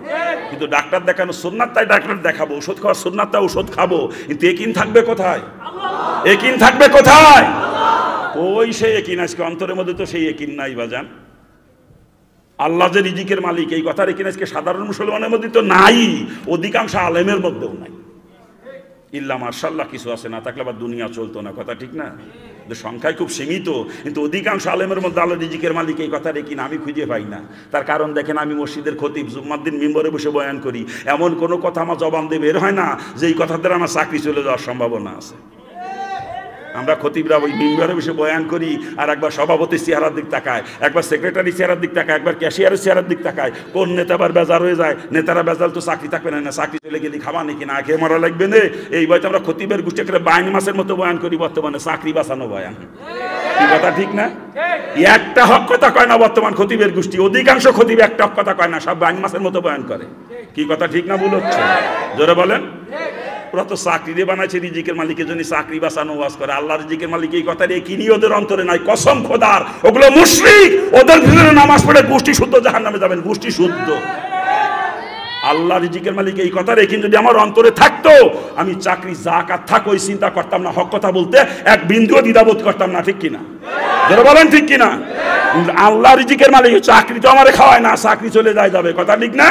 কিন্তু ডাক্তার দেখানো সুন্নাত, তাই ডাক্তার দেখাবো। ওষুধ খাওয়ার সুন্নাত, তাই ওষুধ খাবো। কিন্তু একিন থাকবে কোথায়? একিন থাকবে কোথায়? ওই সেই একিন, আজকে অন্তরের মধ্যে তো সেই একিন নাই বাজান। আল্লাহ যে রিজিকের মালিক, এই কথার একিন আজকে সাধারণ মুসলমানের মধ্যে তো নাই, অধিকাংশ আলেমের মধ্যেও নাই। ইল্লা মাশাআল্লাহ কিছু আছে, না থাকলে আবার দুনিয়া চলতো না। কথা ঠিক না? সংখ্যায় খুব সীমিত, কিন্তু অধিকাংশ আলেমের মধ্যে আল্লাহ রিজিকের মালিক এই কথাটা কিনা আমি খুঁজে পাই না। তার কারণ দেখেন, আমি মসজিদের খতিব, জুম্মার দিন মিম্বরে বসে বয়ান করি, এমন কোনো কথা আমার জবান দিয়ে বের হয় না যে এই কথা দ্বারা আমার চাকরি চলে যাওয়ার সম্ভাবনা আছে। আমরা খতিবরা ওই মিম্বরে বসে বয়ান করি, আর একবার সভাপতি চেহারার দিক তাকায়, একবার সেক্রেটারি চেহারার দিক তাকায়, একবার ক্যাশিয়ারের চেহারার দিক তাকায়। কোন নেতা আবার বেজার হয়ে যায়, নেতারা বেজাল তো চাকরি থাকবে না, চাকরি চলে গেলে খাবা নাকি, না খেয়ে মারা লাগবে না। এই বয়সে আমরা খতিবের গোষ্ঠী করে বাইন মাসের মতো বয়ান করি, বর্তমানে চাকরি বাঁচানো বয়ান। কি কথা ঠিক না? একটা হক কথা কয় না বর্তমান খতিবের গোষ্ঠী, অধিকাংশ খতিব একটা হক কথা কয় না, সব বাইন মাসের মতো বয়ান করে। কি কথা ঠিক না ভুল হচ্ছে? জোরে বলেন। ওরা তো চাকরি দিয়ে বানাইছে, রিজিকের মালিকের জন্য চাকরি বাঁচানো ওয়াজ করে। আল্লাহ রিজিকের মালিক এই কথা কিনি ওদের অন্তরে নাই। কসম খোদার, ওগুলো মুশরিক। ওদের ভিতরে নামাজ পড়ে গোষ্ঠী শুদ্ধ জাহান্নামে যাবেন, গোষ্ঠী শুদ্ধ। আল্লাহ রিজিকের মালিক এই কথা রেখে যদি আমার অন্তরে থাকতো, আমি চাকরি জাকাত থাক ওই চিন্তা করতাম না, হক কথা বলতে এক বিন্দুও দ্বিধাবোধ করতাম না। ঠিক কিনা? যারা বলেন ঠিক কিনা? আল্লাহ রিজিকের মালিক, চাকরি তো আমারে খাওয়ায় না, চাকরি চলে যায় যাবে। কথা ঠিক না?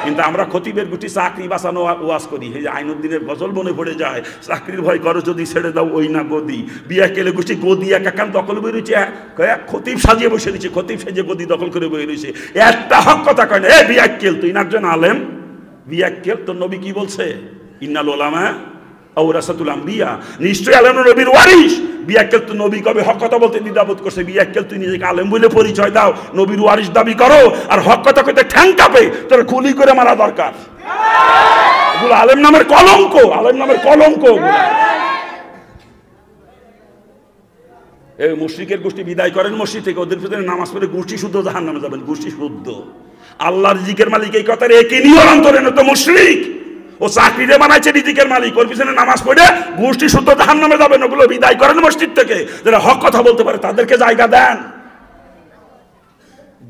কিন্তু আমরা খতিবের গুটি চাকরি বাঁচানো ওয়াজ করি। এই যে আইনুদ্দিনের গজল মনে পড়ে যায়, চাকরির ভয় করো যদি ছেড়ে দাও ওই না গদি, বিয়া কেলে গুছি গদি এক একান দখল বই রয়েছে, খতিব সাজিয়ে বসে রয়েছে, খতিব সাজিয়ে গদি দখল করে বই রয়েছে, একটা হক কথা কয় না। এ বিয়াক্কেল, তুই না একজন আলেম? বিয়াক্কেল, তোর নবী কি বলছে? ইন্নাল উলামা ওয়ারাসাতুল আম্বিয়া, নিশ্চয়ই আলেম নবীর ওয়ারিস। বিয়াক্কেল তো নবী কবে হক কথা বলতে দ্বিধাবোধ করছে? বিয়াক্কেল, তুই নিজেকে আলেম বলে পরিচয় দাও, নবীর ওয়ারিস দাবি করো, আর হক কথা কইতে ঠ্যাং কাঁপে, তোর গুলি করে মারা দরকার। এগুলো আলেম নামের কলঙ্ক, আলেম নামের কলঙ্ক। এই মুশরিকের গোষ্ঠী বিদায় করেন মসজিদ থেকে, ওদের ভিতরে নামাজ পড়ে গোষ্ঠী শুদ্ধ জাহান্নামে যাবেন, গোষ্ঠী শুদ্ধ। আল্লাহর রিজিকের মালিক এই কথার একই নিয়র অন্তরে তো মুশরিক। ও চাকরিতে বানাইছে রিজিকের মালিক, ওর পিছনে নামাজ পড়ে গোষ্ঠী শুদ্ধ জাহান্নামে যাবেন। ওগুলো বিদায় করেন মসজিদ থেকে, যারা হক কথা বলতে পারে তাদেরকে জায়গা দেন।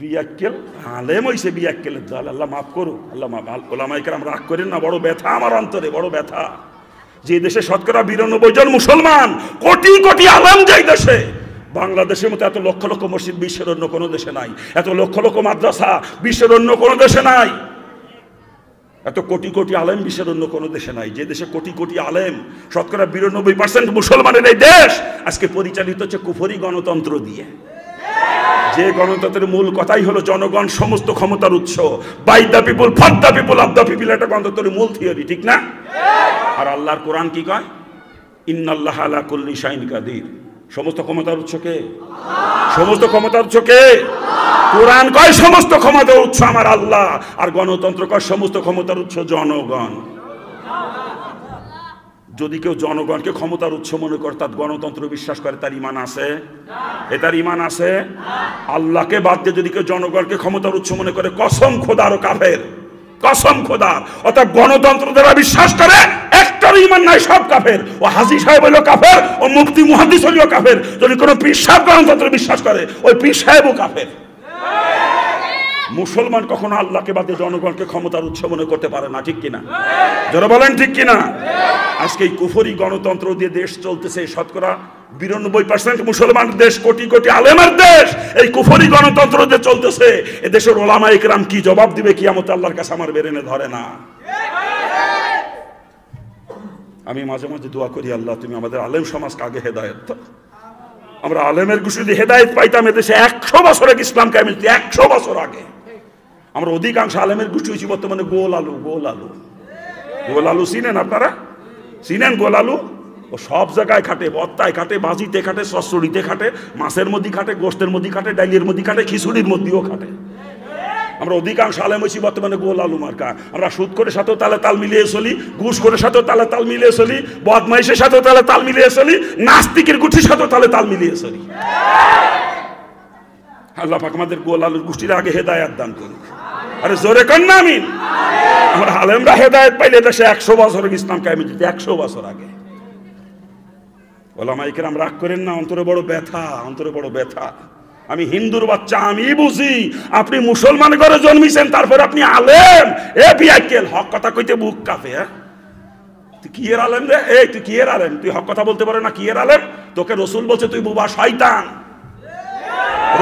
বিয়াক্কেল আলেম হইছে বিয়াক্কেলের দল, আল্লাহ মাফ করুক, আল্লাহ মাফ। ওলামায়ে কেরাম রাগ করেন না, বড় ব্যথা আমার অন্তরে, বড় ব্যথা। যে দেশে শতকরা 92 জন মুসলমান, কোটি কোটি আলেম, যেই দেশে, বাংলাদেশের মতো এত লক্ষ লক্ষ মসজিদ বিশ্বের অন্য কোনো দেশে নাই, এত লক্ষ লক্ষ মাদ্রাসা বিশ্বের অন্য কোনো দেশে নাই, এত কোটি কোটি আলেম বিশ্বের অন্য কোনো দেশে নাই। যে দেশে কোটি কোটি আলেম, শতকরা 92% মুসলমানের এই দেশ আজকে পরিচালিত হচ্ছে কুফরি গণতন্ত্র দিয়ে। যে গণতন্ত্রের মূল কথাই হলো জনগণ সমস্ত ক্ষমতার উৎস, by the people, for the people, of the people, এটা গণতন্ত্রের মূল থিওরি। ঠিক না? আর আল্লাহর কোরআন কি কয়? ইন্নাল্লাহা আলা কুল্লি শাইইন কাদির। সমস্ত ক্ষমতার উৎস কে? সমস্ত ক্ষমতার উৎস কে? কোরআন কয় সমস্ত ক্ষমতার উৎস আমার আল্লাহ, আর গণতন্ত্র কয় সমস্ত ক্ষমতার উৎস জনগণ। যদি কেউ জনগণকে ক্ষমতার উৎস মনে করে, তার গণতন্ত্র বিশ্বাস করে, তার ঈমান আছে? এটার ঈমান আছে? আল্লাহকে বাদ দিয়ে যদি কেউ জনগণকে ক্ষমতার উৎস মনে করে, কসম খোদার ও কাফের, কসম খোদার। অর্থাৎ গণতন্ত্র যারা বিশ্বাস করে, একটার ঈমান নাই, সব কাফের। ও হাজী সাহেব হইল কাফের, ও মুফতি মুহাদ্দিস হইল কাফের। যদি কোনো পীর সাহেব গণতন্ত্র বিশ্বাস করে, ওই পীর সাহেবও কাফের। মুসলমান কখনো আল্লাহকে বাদে জনগণকে ক্ষমতার উৎস মনে করতে পারে না। ঠিক কিনা? যারা বলেন ঠিক কিনা? আজকে এই কুফরি গণতন্ত্র দিয়ে দেশ চলতেছে, শতকরা 92% মুসলমান দেশ, কোটি কোটি আলেমের দেশ, এই কুফরি গণতন্ত্র দিয়ে চলতেছে। এ দেশের ওলামায়ে কেরাম কি জবাব দিবে কিয়ামতে আল্লাহর কাছে আমার বেরেনে ধরে না। আমি মাঝে মাঝে দোয়া করি, আল্লাহ তুমি আমাদের আলেম সমাজকে আগে হেদায়েত দাও। আমরা আলেমের গোষ্ঠী যদি হেদায়েত পাইতাম, এদেশে 100 বছর আগে ইসলাম কায়েম, 100 বছর আগে। আমরা অধিকাংশ আলেমের গোষ্ঠী হয়েছি বর্তমানে গোল আলু, গোল আলু। গোল আলু চিনেন আপনারা? চিনেন গোল আলু? ও সব জায়গায় খাটে, বত্তায় খাটে, বাজিতে খাটে, সসরিতে খাটে, মাছের মধ্যে খাটে, গোস্তের মধ্যে খাটে, ডাইলের মধ্যে খাটে, খিচুড়ির মধ্যেও খাটে। আমরা অধিকাংশ আলেম হয়েছি বর্তমানে গোল আলু মার্কা। আমরা সুদ করে সাথেও তালে তাল মিলিয়ে চলি, ঘুষ করে সাথেও তালে তাল মিলিয়ে চলি, বদমাইশের সাথেও তালে তাল মিলিয়ে চলি, নাস্তিকের গুঠির সাথেও তালে তাল মিলিয়ে চলি। আল্লাহ পাক আমাদের গোল আলুর গোষ্ঠীর আগে হেদায়েত দান করুক। আরে জোরে কর না আমিন। আমরা আলেমরা হেদায়েত পাইলে দেশে 100 বছর ইসলাম কায়েমে যেত, 100 বছর আগে। ওলামায়ে কেরাম রাগ করেন না, অন্তরে বড় ব্যথা, অন্তরে বড় ব্যথা। আমি হিন্দুর বাচ্চা, আমি বুঝি। আপনি মুসলমান ঘরে জন্মিছেন, তারপরে আপনি আলেম। এ বিয়াক্কেল, হক কথা কইতে বুক কাঁপে। তুই কি এর আলেম রে? এই তুই কি এর আলেম? তুই হক কথা বলতে পারে না, কি এর আলেম? তোকে রসুল বলছে তুই বোবা শয়তান।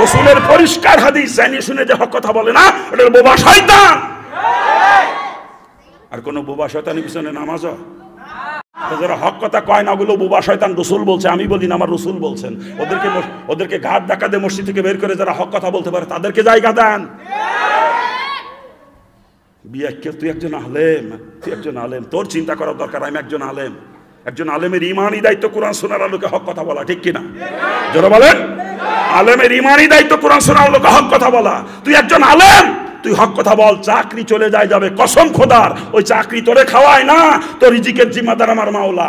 রসুলের পরিষ্কার হাদিস জানিয়ে শুনে যে হক কথা বলে না, ওটা বোবা শয়তান। আর কোন বোবা শয়তানের পিছনে নামাজ? যারা হক কথা কয় না, ওগুলো বোবা শয়তান। রসুল বলছে, আমি বলি না, আমার রসুল বলছেন। ওদেরকে ঘাট ধাক্কা দিয়ে মসজিদ থেকে বের করে যারা হক কথা বলতে পারে তাদেরকে জায়গা দেন। বিয়াক্কেল, তুই একজন আলেম, তুই একজন আলেম। তোর চিন্তা করার দরকার, আমি একজন আলেম। একজন আলেমের ইমানি দায়িত্ব কোরআন শোনার আলোকে হক কথা বলা, ঠিক কিনা? যারা বলেন আলেমের ইমানি দায়িত্ব কোরআন শোনার আলোকে হক কথা বলা। তুই একজন আলেম, তুই হক কথা বল। চাকরি চলে যায় যাবে, কসম খোদার, ওই চাকরি তোরে খাওয়ায় না, তোর রিজিকের জিম্মাদার আমার মাওলা।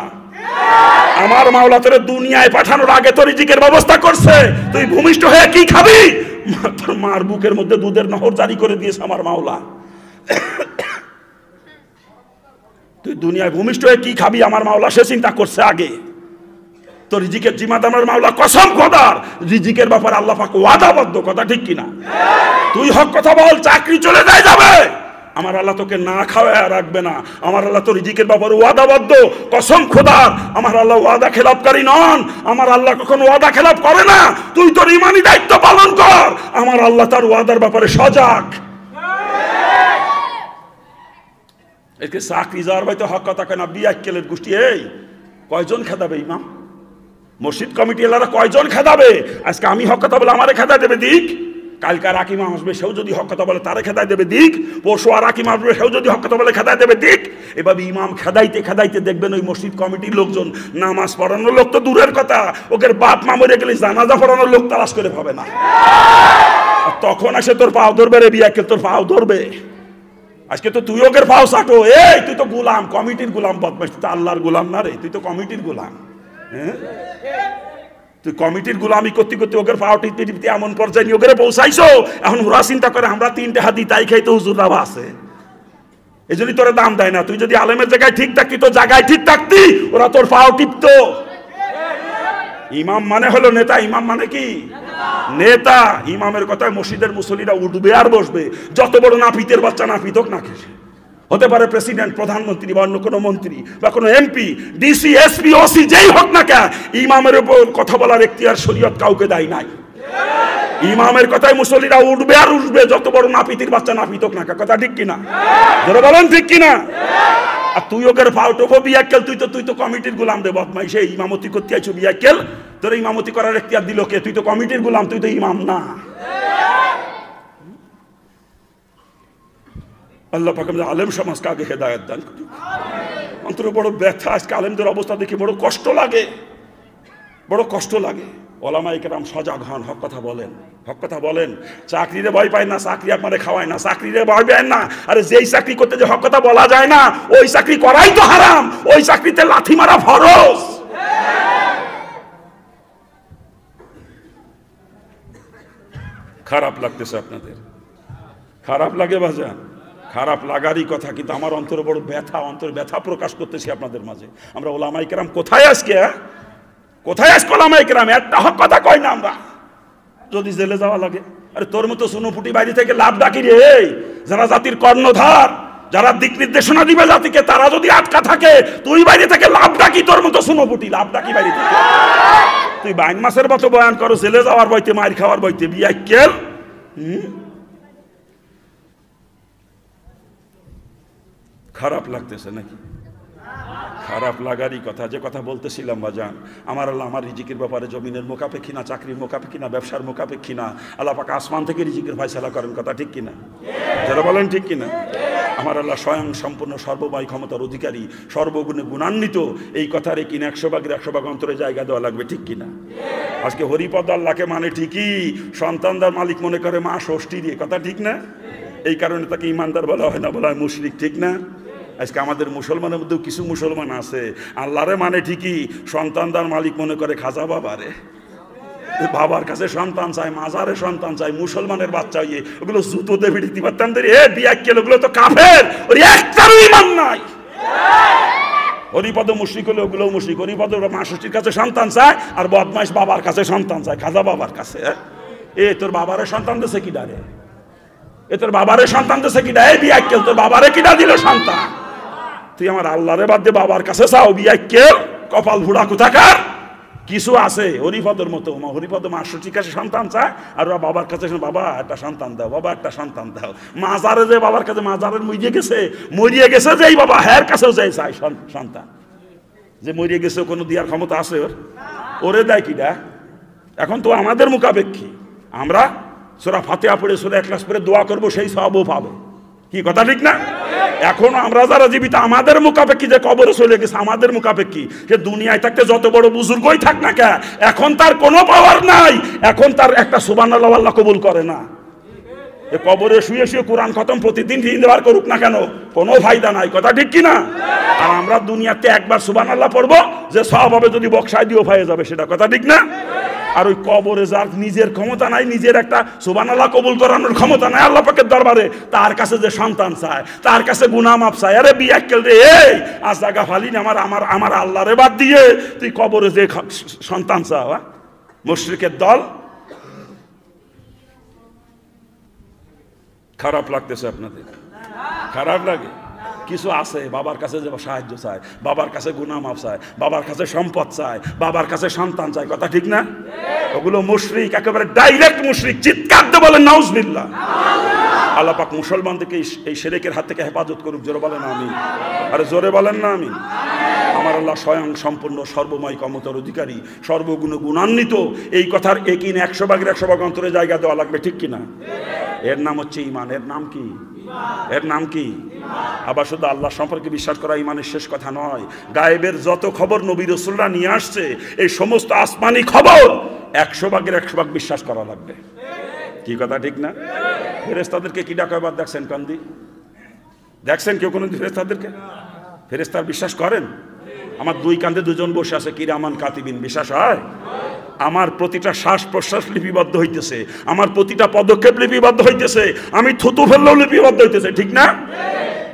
আমার মাওলা তোরে দুনিয়ায় পাঠানোর আগে তোর রিজিকের ব্যবস্থা করছে। তুই ভূমিষ্ঠ হয়ে কি খাবি? তোর মার বুকের মধ্যে দুধের নহর জারি করে দিয়েছে আমার মাওলা। তুই দুনিয়ায় ভূমিষ্ঠ হয়ে কি খাবি আমার মাওলা সে চিন্তা করছে আগে। তো রিজিকের জিম্মাদার আমার মাওলা, কসম খোদার, রিজিকের ব্যাপারে আল্লাহ পাক ওয়াদাবদ্ধ, কথা ঠিক কিনা? তুই হক কথা বল, চাকরি চলে যায় যাবে, আমার আল্লাহ তোকে না খাওয়ায় রাখবে না। আমার আল্লাহ তো রিজিকের ব্যাপারে ওয়াদাবদ্ধ, কসম খোদার। আমার আল্লাহ ওয়াদা খেলাপকারী নন, আমার আল্লাহ কখনো ওয়াদা খেলাপ করে না। তুই তোর ইমানি দায়িত্ব পালন কর, আমার আল্লাহ তার ওয়াদার ব্যাপারে সজাগ। একে চাকরি যাওয়ার হয়তো হক কথা কেনা বিয়াক্কেলের গোষ্ঠী। এই কয়জন খেদাবে ইমাম? মসজিদ কমিটি এলারা কয়জন খেদাবে? আজকে আমি হক কথা বলে আমারে খেদা দেবে দিক, কালকে আর ইমাম আসবে সেও যদি হক কথা বলে তারে খেদাই দেবে দিক, পরশু আর ইমাম আসবে সেও যদি হক কথা বলে খেদাই দেবে দিক। এভাবে ইমাম খেদাইতে খেদাইতে দেখবেন ওই মসজিদ কমিটির লোকজন নামাজ পড়ানোর লোক তো দূরের কথা, ওদের বাপ মা মরে গেলে জানাজা পড়ানোর লোক তালাশ করে পাবে না। তখন এসে তোর পাও ধরবে রে বিয়াক্কেল, তোর পাও ধরবে। আজকে তো তুই ওকে পাও চাটো। এই তুই তো গোলাম, কমিটির গোলাম, বদমাশ। তুই তো আল্লাহর গোলাম না রে, তুই তো কমিটির গোলাম। হ্যাঁ, তুই কমিটির গোলামি করতে করতে ওকে পাও টিপতে টিপতে এমন পর্যায়ে নিয়ে ওকে পৌঁছাইছো। এখন ওরা চিন্তা করে আমরা 3টে হাতি তাই খাই তো হুজুর বাবা আছে, এই জন্যই তোরা দাম দেয় না। তুই যদি আলেমের জায়গায় ঠিক থাকতি, তোর জায়গায় ঠিক থাকতি, ওরা তোর পাও টিপতো। ইমাম মানে হলো নেতা। ইমাম মানে কি? নেতা। ইমামের কথায় মসজিদের মুসল্লিরা উঠবে আর বসবে। যত বড় নাপিতের বাচ্চা নাপিত হোক না, হতে পারে প্রেসিডেন্ট, প্রধানমন্ত্রী বা অন্য কোনো মন্ত্রী বা কোনো এমপি, ডিসি, এসপি, ওসি যেই হোক না কেন, ইমামের উপর কথা বলার এখতিয়ার শরীয়ত কাউকে দেয় নাই। ইমামের কথায় মুসল্লিরা উঠবে আর উঠবে, যত বড় নাপিতের বাচ্চা নাপিত হোক না। কথা ঠিক কিনা? যারা বলেন ঠিক কিনা? আর তুই ওকে ফাউটবো বিয়াক্কেল, তুই তো কমিটির গোলাম রে বদমাই। সেই ইমামতি করতে আইছো বিয়াক্কেল, তোর ইমামতি করার এখতিয়ার দিল কে? তুই তো কমিটির গোলাম, তুই তো ইমাম না। আল্লাহ পাক আমাদের আলেম সমাজকে আগে হেদায়েত দান করুক। অন্তরে বড় ব্যথা, আজকে আলেমদের অবস্থা দেখে বড় কষ্ট লাগে, বড় কষ্ট লাগে। ওলামায়ে কেরাম সজাগ হন, হক কথা বলেন, হক কথা বলেন। চাকরিরে ভয় পায় না, চাকরি আপনারে খাওয়ায় না। চাকরিরে ভয় পায় না, আরে যেই চাকরি করতে যে হক কথা বলা যায় না, ওই চাকরি করাই তো হারাম। ওই চাকরিতে লাথি মারা ফরজ। খারাপ লাগতেছে আপনাদের? খারাপ লাগে বাজান? খারাপ লাগারই কথা, কিন্তু আমার অন্তরে বড় ব্যথা, অন্তর ব্যথা প্রকাশ করতেছি আপনাদের মাঝে। আমরা ওলামায়ে কেরাম কোথায় আজকে? কোথায় আজকে ওলামায়ে কেরাম? একটা হক কথা কয় না আমরা, যদি জেলে যাওয়া লাগে। আরে তোর মতো সুনুপুটি বাইরে থেকে লাভ ডাকি রে। যারা জাতির কর্ণধার, যারা দিক নির্দেশনা দিবে জাতিকে, তারা যদি আটকা থাকে, তুই বাইরে থেকে লাভ ডাকি, তোর মতো সুনুপুটি লাভ ডাকি বাইরে থেকে। তুই বাইন মাসের মতো বয়ান করো, জেলে যাওয়ার বইতে, মার খাওয়ার বইতে। বিয়াক্কেল, খারাপ লাগতেছে নাকি? খারাপ লাগারই কথা। যে কথা বলতেছিলাম বাজান, আমার আল্লাহ আমার রিজিকের ব্যাপারে জমিনের মোকাপেক্ষী না, চাকরির মোকাপেক্ষী না, ব্যবসার মোকাপেক্ষী না। আল্লাহ পাক আসমান থেকে রিজিকের ফয়সালা করেন, কথা ঠিক কিনা? যারা বলেন ঠিক কিনা? আমার আল্লাহ স্বয়ং সম্পূর্ণ সর্বময় ক্ষমতার অধিকারী, সর্বগুণে গুণান্বিত। এই কথারে কিনা 100 ভাগের 100 ভাগ অন্তরে জায়গা দেওয়া লাগবে, ঠিক কিনা? আজকে হরিপদ আল্লাহকে মানে ঠিকই, সন্তানদার মালিক মনে করে মা ষষ্ঠী দিয়ে, কথা ঠিক না? এই কারণে তাকে ইমানদার বলা হয় না, বলা হয় মুশরিক, ঠিক না? আজকে আমাদের মুসলমানের মধ্যেও কিছু মুসলমান আছে আল্লাহরে মানে ঠিকই, সন্তানদার মালিক মনে করে খাজা বাবারে, বাবার কাছে সন্তান চায়, মাজারে সন্তান চায়, মুসলমানের বাচ্চা ইয়ে, ওগুলো জুতোতে ভিড়িতে পারতাম বিয়া কেল, ওগুলো তো কাফের, ওর একটারও ইমান নাই। হরিপদ মুশরিক হলে ওগুলো মুশরিক। হরিপদ মা ষষ্ঠীর কাছে সন্তান চায়, আর বদমাইশ বাবার কাছে সন্তান চায়, খাজা বাবার কাছে। এ তোর বাবারে সন্তান দিছে কি ডারে? এ তোর বাবারে সন্তান দিছে কি ডারে? বিয়া কেল, তোর বাবারে কিনা দিল সন্তান? তুই আমার আল্লাহরে বাদ দিয়ে বাবার কাছে চাও বিয়া কেল, কপাল ভুড়া কোথাকার। কিছু আছে হরিপদের মতো, হরিপদ মা ষষ্ঠীর কাছে সন্তান চায়, আর ওরা বাবার কাছে বাবা একটা সন্তান দাও, বাবা একটা সন্তান দাও। মাজারে যে বাবার কাছে, মাজারের মরিয়ে গেছে যে এই বাবা, হ্যার কাছেও যাই চাই সন্তান। যে মরিয়ে গেছে কোনো দেওয়ার ক্ষমতা আছে ওর? ওরে দেয় কিনা? এখন তো আমাদের মুখাপেক্ষী, আমরা সূরা ফাতিহা পড়ে সূরা ইখলাস পড়ে দোয়া করবো, সেই সওয়াবও পাবে। কি কথা ঠিক না? এখন আমরা যারা জীবিত, আমাদের মুখাপেক্ষী যে কবরে চলে গেছে, আমাদের মুখাপেক্ষী, সে দুনিয়ায় থাকতে যত বড় বুজুর্গই থাক না কে, এখন তার কোনো পাওয়ার নাই। এখন তার একটা সুবহানাল্লাহ আল্লাহ কবুল করে না। এ কবরে শুয়ে শুয়ে কোরআন খতম প্রতিদিন তিনবার করুক না কেন, কোনো ফায়দা নাই। কথা ঠিক কিনা? আর আমরা দুনিয়াতে একবার সুবহানাল্লাহ পড়বো, যে সওয়াব হবে যদি বক্সায় দিয়েও পাওয়া যাবে, সেটা কথা ঠিক না? আর ওই কবরে যার নিজের ক্ষমতা নাই, নিজের একটা সুবহানাল্লাহ কবুল করানোর ক্ষমতা নাই আল্লাহ পাকের দরবারে, তার কাছে যে সন্তান চায়, তার কাছে গুনাহ মাফ চায়। আরে বিয়াক্কেল রে, এই আজ জায়গা ফালিন আমার আল্লাহরে বাদ দিয়ে তুই কবরে যে সন্তান চাও। মুশরিকের দল। খারাপ লাগতেছে আপনাদের? খারাপ লাগে? কিছু আছে বাবার কাছে যে সাহায্য চায়, বাবার কাছে গুনাহ মাফ চায়, বাবার কাছে সম্পদ চায়, বাবার কাছে সন্তান চায়। কথা ঠিক না? ওগুলো মুশরিক, একেবারে ডাইরেক্ট মুশরিক। চিৎকার দিয়ে বলেন নাউজুবিল্লাহ। আল্লাহ পাক মুসলমানদেরকে এই শিরকের হাত থেকে হেফাজত করুক। জোরে বলেন আমিন। আরে জোরে বলেন না আমিন। আমার আল্লাহ স্বয়ং সম্পূর্ণ সর্বময় ক্ষমতার অধিকারী, সর্বগুণ গুণান্বিত। এই কথার একিন 100 ভাগের 100 ভাগ অন্তরে জায়গা দেওয়া লাগবে, ঠিক কিনা? এর নাম হচ্ছে ঈমান। এর নাম কি? এর নাম কি? আবার শুধু আল্লাহ সম্পর্কে বিশ্বাস করা ঈমানের শেষ কথা নয়। গায়েবের যত খবর নবী রাসূলরা নিয়ে আসছে, এই সমস্ত আসমানি খবর 100 ভাগের 100 ভাগ বিশ্বাস করা লাগবে। কি কথা ঠিক না? ফেরেশতাদেরকে কি ডাকা বাদ দেখছেন কান্দি? দেখছেন কেউ কোনো ফেরেশতাদেরকে? ফেরেশতার বিশ্বাস করেন? আমার দুই কান্দে দুজন বসে আছে, কিরামান কাতিবিন। বিশ্বাস হয়? আমার প্রতিটা শ্বাস প্রশ্বাস লিপিবদ্ধ হইতেছে, আমার প্রতিটা পদক্ষেপ লিপিবদ্ধ হইতেছে, আমি থুতু ফেললেও লিপিবদ্ধ হইতেছে, ঠিক না?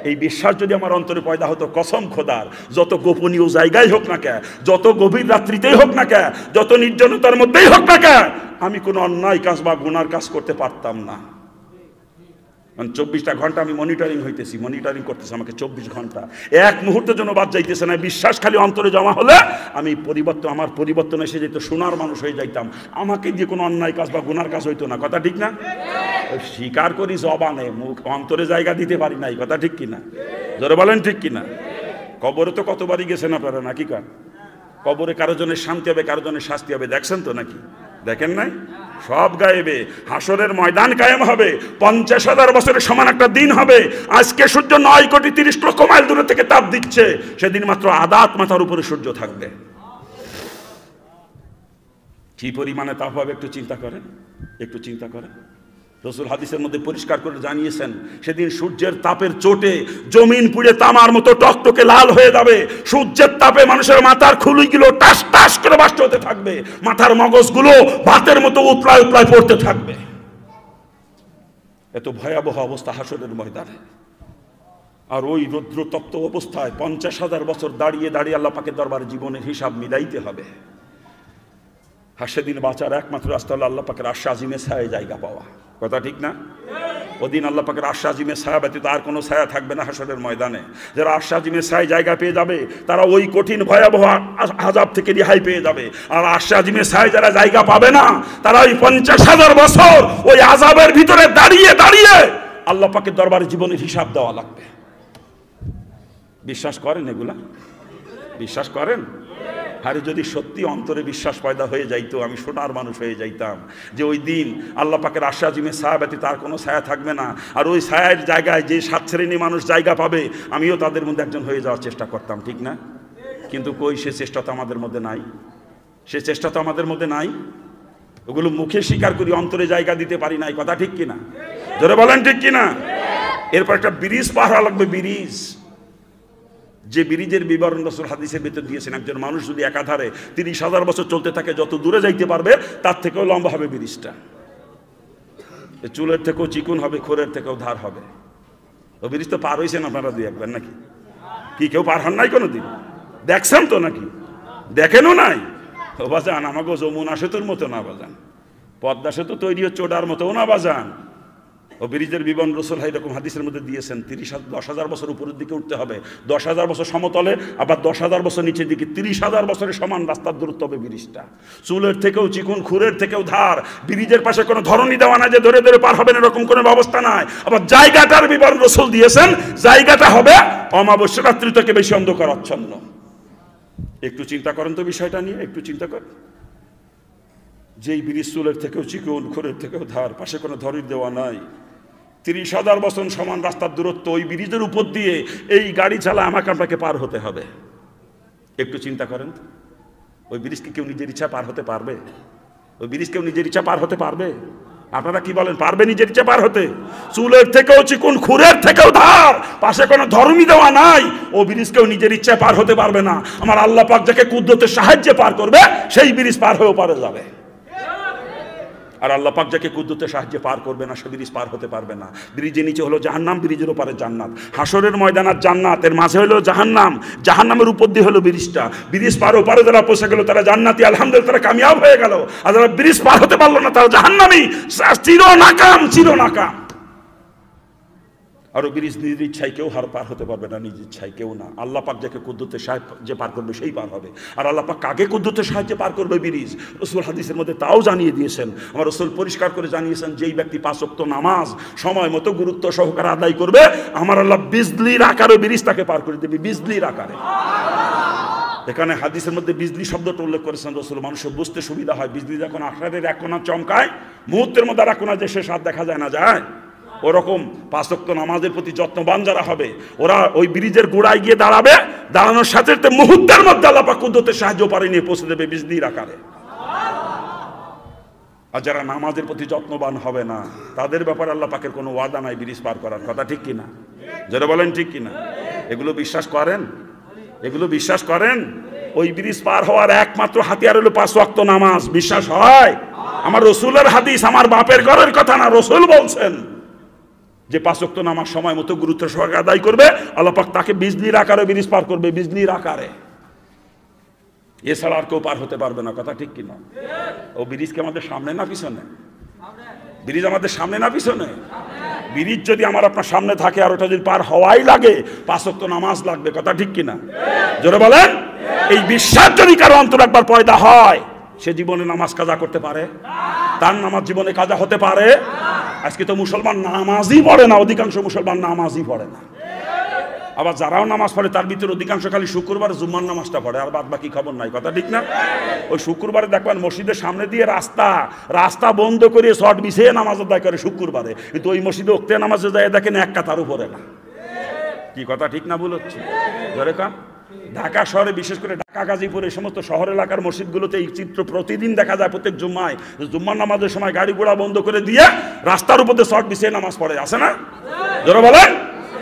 এই বিশ্বাস যদি আমার অন্তরে পয়দা হতো, কসম খোদার, যত গোপনীয় জায়গায় হোক না কে, যত গভীর রাত্রিতেই হোক না কে, যত নির্জনতার মধ্যেই হোক না কে, আমি কোনো অন্যায় কাজ বা গুনার কাজ করতে পারতাম না। 24টা ঘন্টা আমি মনিটরিং করতেছি, আমাকে 24 ঘন্টা এক মুহূর্তের জন্য বাদ যাইতেছে না। বিশ্বাস খালি অন্তরে জমা হলে আমি আমার পরিবর্তন এসে যেত, সোনার মানুষ হয়ে যাইতাম। আমাকে দিয়ে কোনো অন্যায় কাজ বা গুনার কাজ হইতো না। কথা ঠিক না? স্বীকার করি জবানে, মুখ অন্তরে জায়গা দিতে পারি নাই। কথা ঠিক কিনা? জোরে বলেন ঠিক কিনা? কবরে তো কতবারই গেছেন আপনারা, নাকি? কার কবরে কারো জনের শান্তি হবে, কারো জনের শাস্তি হবে, দেখছেন তো নাকি? দেখেন নাই? সব গায়েবে। হাসরের ময়দান কায়েম হবে, 50,000 বছরের সমান একটা দিন হবে। আজকে সূর্য 9,30,00,000 মাইল দূরে থেকে তাপ দিচ্ছে, সেদিন মাত্র আদাত মাথার উপরে সূর্য থাকবে। কি পরিমাণে তাপ হবে একটু চিন্তা করেন, একটু চিন্তা করেন। রাসূল হাদিসের মধ্যে পরিষ্কার করে জানিয়েছেন, সেদিন সূর্যের তাপের চোটে জমিন পুড়ে তামার মতো টকটকে লাল হয়ে যাবে। সূর্যের তাপে মানুষের মাথার খুলিগুলো টাস টাস করে বাস্ট হতে থাকবে, মাথার মগজগুলো ভাতের মতো উতলায় উতলায় পড়তে থাকবে। এত ভয়াবহ অবস্থা হাসরের ময়দানে। আর ওই রৌদ্রতপ্ত অবস্থায় 50,000 বছর দাঁড়িয়ে দাঁড়িয়ে আল্লাহ পাকের দরবারে জীবনের হিসাব মিলাইতে হবে। আর সেদিন বাঁচার একমাত্র রাস্তা হলো আল্লাহ পাকের আরশ আজিমে ছায়ায় জায়গা পাওয়া। কথা ঠিক না? ওদিন আল্লাহ পাকের আরশ আজিমে ছায়া ব্যতীত আর কোনো ছায়া থাকবে না হাসরের ময়দানে। যারা আরশ আজিমে ছায়ায় জায়গা পেয়ে যাবে, তারা ওই কঠিন ভয়াবহ আযাব থেকে রেহাই পেয়ে যাবে। আর আরশ আজিমে ছায়ায় যারা জায়গা পাবে না, তারা ওই 50,000 বছর ওই আযাবের ভিতরে দাঁড়িয়ে দাঁড়িয়ে আল্লাহ পাকের দরবারে জীবনের হিসাব দেওয়া লাগবে। বিশ্বাস করেন এগুলা? বিশ্বাস করেন? আরে যদি সত্যি অন্তরে বিশ্বাস পয়দা হয়ে যাইতো, আমি সোনার মানুষ হয়ে যাইতাম, যে ওই দিন আল্লাহ পাকের আরশ আজিমে ছায়া ব্যতীত তার কোনো ছায়া থাকবে না। আর ওই ছায়ার জায়গায় যে 7 শ্রেণী মানুষ জায়গা পাবে, আমিও তাদের মধ্যে একজন হয়ে যাওয়ার চেষ্টা করতাম, ঠিক না? কিন্তু কই, সে চেষ্টা তো আমাদের মধ্যে নাই। সে চেষ্টা তো আমাদের মধ্যে নাই। ওগুলো মুখে স্বীকার করি, অন্তরে জায়গা দিতে পারি নাই। কথা ঠিক কিনা? জোরে বলেন ঠিক কিনা? এরপর একটা ব্রিজ পার হওয়া লাগবে, ব্রিজ, যে ব্রিজের বিবরণ রাসূল হাদিসের ভিতর দিয়েছেন। একজন মানুষ যদি একাধারে 30,000 বছর চলতে থাকে, যত দূরে যাইতে পারবে তার থেকেও লম্বা হবে ব্রিজটা। চুলের থেকেও চিকুন হবে, খোরের থেকেও ধার হবে। ও ব্রিজ তো পার হয়েছেন আপনারা দুই একবার নাকি? কি কেউ পার হন নাই কোনোদিন? দেখছেন তো নাকি? দেখেনও নাই? ও বাজান, আমাকে যমুনা সেতুর মতো না বাজান, পদ্মা সেতু তৈরি হচ্ছে ওটার মতো না বাজান। ও ব্রিজের বিবরণ রাসূল এরকম হাদিসের মধ্যে দিয়েছেন, 10,000 বছর উপরের দিকে উঠতে হবে, 10,000 বছর সমতলে, আবার 10,000 বছর নিচের দিকে, 30,000 বছরের সমান রাস্তার দূরত্ব হবে ব্রিজটা। চুলের থেকেও চিকুন, খুরের থেকেও ধার। ব্রিজের পাশে কোনো ধরনী দেওয়া নাই যে ধরে ধরে পার হবেন, এরকম কোনো ব্যবস্থা নাই। আবার জায়গাটার বিবরণ রাসূল দিয়েছেন, জায়গাটা হবে অমাবস্যা রাত্রি থেকে বেশি অন্ধকার আচ্ছন্ন। একটু চিন্তা করেন তো বিষয়টা নিয়ে, একটু চিন্তা করেন। যেই ব্রিজ চুলের থেকেও চিকুন, খুরের থেকেও ধার, পাশে কোনো ধরনী দেওয়া নাই, 30,000 বছর সমান রাস্তার দূরত্ব, ওই ব্রিজের উপর দিয়ে এই গাড়ি চালা আমাকে আপনাকে পার হতে হবে। একটু চিন্তা করেন, ওই ব্রিজকে কেউ নিজের ইচ্ছা পার হতে পারবে? ওই ব্রিজ কেউ নিজের ইচ্ছা পার হতে পারবে? আপনারা কি বলেন, পারবে নিজের ইচ্ছা পার হতে? চুলের থেকেও চিকুন, খুরের থেকেও ধার, পাশে কোনো ধর্মী দেওয়া নাই, ও ব্রিজ কেউ নিজের ইচ্ছা পার হতে পারবে না। আমার আল্লাহ পাক যাকে কুদরতের সাহায্যে পার করবে, সেই ব্রিজ পার হয়েও পারে যাবে। আর আল্লাহ পাক যাকে কুদরতের সাহায্যে পার করবে না, সে ব্রিজ পার হতে পারবে না। ব্রিজের নিচে হলো জাহান্নাম, ব্রিজের ওপারে জান্নাত। হাসরের ময়দান আর জান্নাত, এর মাঝে হলো জাহান্নাম, জাহান্নামের উপর দিয়ে হলো ব্রিজটা। ব্রিজ পার ওপারে যারা পৌঁছে গেল তারা জান্নাতি, আলহামদুলিল্লাহ, তারা কামিয়াব হয়ে গেল। আর যারা ব্রিজ পার হতে পারলো না তারা জাহান্নামী, চির নাকাম, চির নাকাম। আর ব্রিজ নিজের ইচ্ছায় কেউ পার হতে পারবে না, নিজের ইচ্ছায় কেউ না। আল্লাহ পাক যাকে কুদরতের সাহায্যে পার করবে সেই পার হবে। আর আল্লাহ পাক কাকে কুদরতের সাহায্যে পার করবে ব্রিজ, রাসূল হাদিসের মধ্যে তাও জানিয়ে দিয়েছেন। আমার রাসূল পরিষ্কার করে জানিয়েছেন, যেই ব্যক্তি 5 ওয়াক্ত নামাজ সময় মতো গুরুত্ব সহকারে আদায় করবে, আমার আল্লাহ বিজলির আকারে ব্রিজ তাকে পার করে দেবে, বিজলির আকারে। এখানে হাদিসের মধ্যে বিজলি শব্দটা উল্লেখ করেছেন রাসূল, মানুষের বুঝতে সুবিধা হয়। বিজলি যখন আকারের এক কোণা চমকায়, মুহূর্তের মধ্যে আর এক কোণা যে শেষ হাত দেখা যায় না, যায় ওরকম 5 ওয়াক্ত নামাজের প্রতি যত্নবান যারা হবে, ওরা ওই ব্রিজের গোড়ায় গিয়ে দাঁড়াবে, দাঁড়ানোর সাথে সাথে মুহূর্তের মধ্যে আল্লাহ পাক কুদরতের সাহায্য পারে নিয়ে পৌঁছে দেবে বিজলির আকারে। আর যারা নামাজের প্রতি যত্নবান হবে না, তাদের ব্যাপারে আল্লাহ পাকের কোনো ওয়াদা নাই ব্রিজ পার করার। কথা ঠিক কিনা? যারা বলেন ঠিক কিনা? এগুলো বিশ্বাস করেন? এগুলো বিশ্বাস করেন? ওই ব্রিজ পার হওয়ার একমাত্র হাতিয়ার হলো 5 ওয়াক্ত নামাজ। বিশ্বাস হয়? আমার রাসূলের হাদিস, আমার বাপের ঘরের কথা না, রাসূল বলছেন যে 5 ওয়াক্ত নামাজ সময় মতো গুরুত্ব সহকারে আদায় করবে, আল্লাহ পাক তাকে বিজলির আকারে ব্রিজ পার করবে, বিজলির আকারে। এছাড়া আর কেউ পার হতে পারবে না। কথা ঠিক কিনা? ও ব্রিজ কি আমাদের সামনে না পিছনে? ব্রিজ আমাদের সামনে না পিছনে? ব্রিজ যদি আমার আপনার সামনে থাকে আর ওটা যদি পার হওয়াই লাগে, 5 ওয়াক্ত নামাজ লাগবে। কথা ঠিক কিনা? জোরে বলেন। এই বিশ্বাস যদি কারো অন্তর একবার পয়দা হয়, সে জীবনে নামাজ কাজা করতে পারে? তার নামাজ জীবনে কাজা হতে পারে? আজকে তো মুসলমান নামাজই পড়ে না, অধিকাংশ মুসলমান নামাজই পড়ে না। আবার যারাও নামাজ পড়ে তার ভিতরে অধিকাংশ খালি শুক্রবার জুম্মার নামাজটা পড়ে, আর বাদ বাকি খবর নাই। কথা ঠিক না? ওই শুক্রবারে দেখবেন মসজিদের সামনে দিয়ে রাস্তা বন্ধ করে শর্ট বিছিয়ে নামাজ আদায় করে শুক্রবারে, কিন্তু ওই মসজিদে ওক্তে নামাজে যায় দেখেন এক কাতার উপরে না। কি কথা ঠিক না ভুল হচ্ছে? ধরে কান ঢাকা শহরে, বিশেষ করে ঢাকা, গাজীপুর, এই সমস্ত শহর এলাকার মসজিদগুলোতে এই চিত্র প্রতিদিন দেখা যায়। প্রত্যেক জুম্মায়, জুম্মার নামাজের সময় গাড়ি ঘোড়া বন্ধ করে দিয়ে রাস্তার উপর দিয়ে শর্ট বিছিয়ে নামাজ পড়ে, আছে না? ধরে বলেন।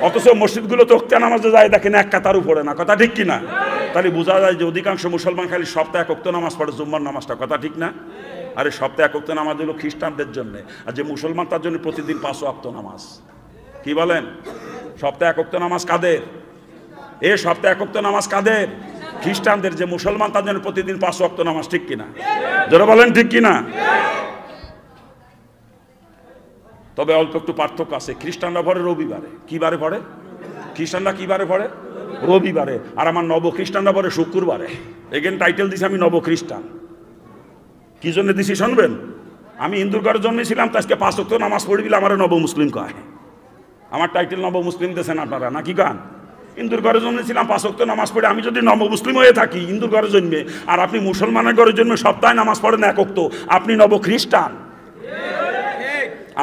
অথচ মসজিদগুলোতে ওক্তে নামাজে যায় দেখেন এক কাতার উপরে না। কথা ঠিক কিনা? তাহলে বোঝা যায় যে অধিকাংশ মুসলমান খালি সপ্তাহে 1 ওয়াক্ত নামাজ পড়ে, জুম্মার নামাজটা। কথা ঠিক না? আরে সপ্তাহে 1 ওয়াক্ত নামাজ হলো খ্রিস্টানদের জন্য, আর যে মুসলমান তার জন্য প্রতিদিন 5 ওয়াক্ত নামাজ। কি বলেন? সপ্তাহে 1 ওয়াক্ত নামাজ কাদের? সপ্তাহে 1 ওয়াক্ত নামাজ কাদের? খ্রিস্টানদের। যে মুসলমান তার জন্য প্রতিদিন 5 ওয়াক্ত নামাজ। ঠিক কিনা? যারা বলেন ঠিক কিনা? তবে অল্প একটু পার্থক্য আছে। খ্রিস্টানরা পড়ে রবিবারে। কি বারে পড়ে? খ্রিস্টানরা কি বারে পড়ে? রবিবারে। আর আমার নব খ্রিস্টানরা পড়ে শুক্রবারে। এগেন টাইটেল দিছি আমি নব খ্রিস্টান। কি জন্য দিছি শুনবেন? আমি হিন্দুর ঘরে জন্মেছিলাম, তো আজকে 5 ওয়াক্ত নামাজ পড়ে দিলে আমার নব মুসলিম কয়। আমার টাইটেল নব মুসলিম দিয়েছেন আপনারা নাকি গান? হিন্দুর ঘরে জন্মেছিলাম, 5 ওয়াক্ত নামাজ পড়ে আমি যদি নব মুসলিম হয়ে থাকি হিন্দুর ঘরে জন্মে, আর আপনি মুসলমানের ঘরে জন্মে সপ্তাহে নামাজ পড়েন 1 ওয়াক্ত, আপনি নব খ্রিস্টান।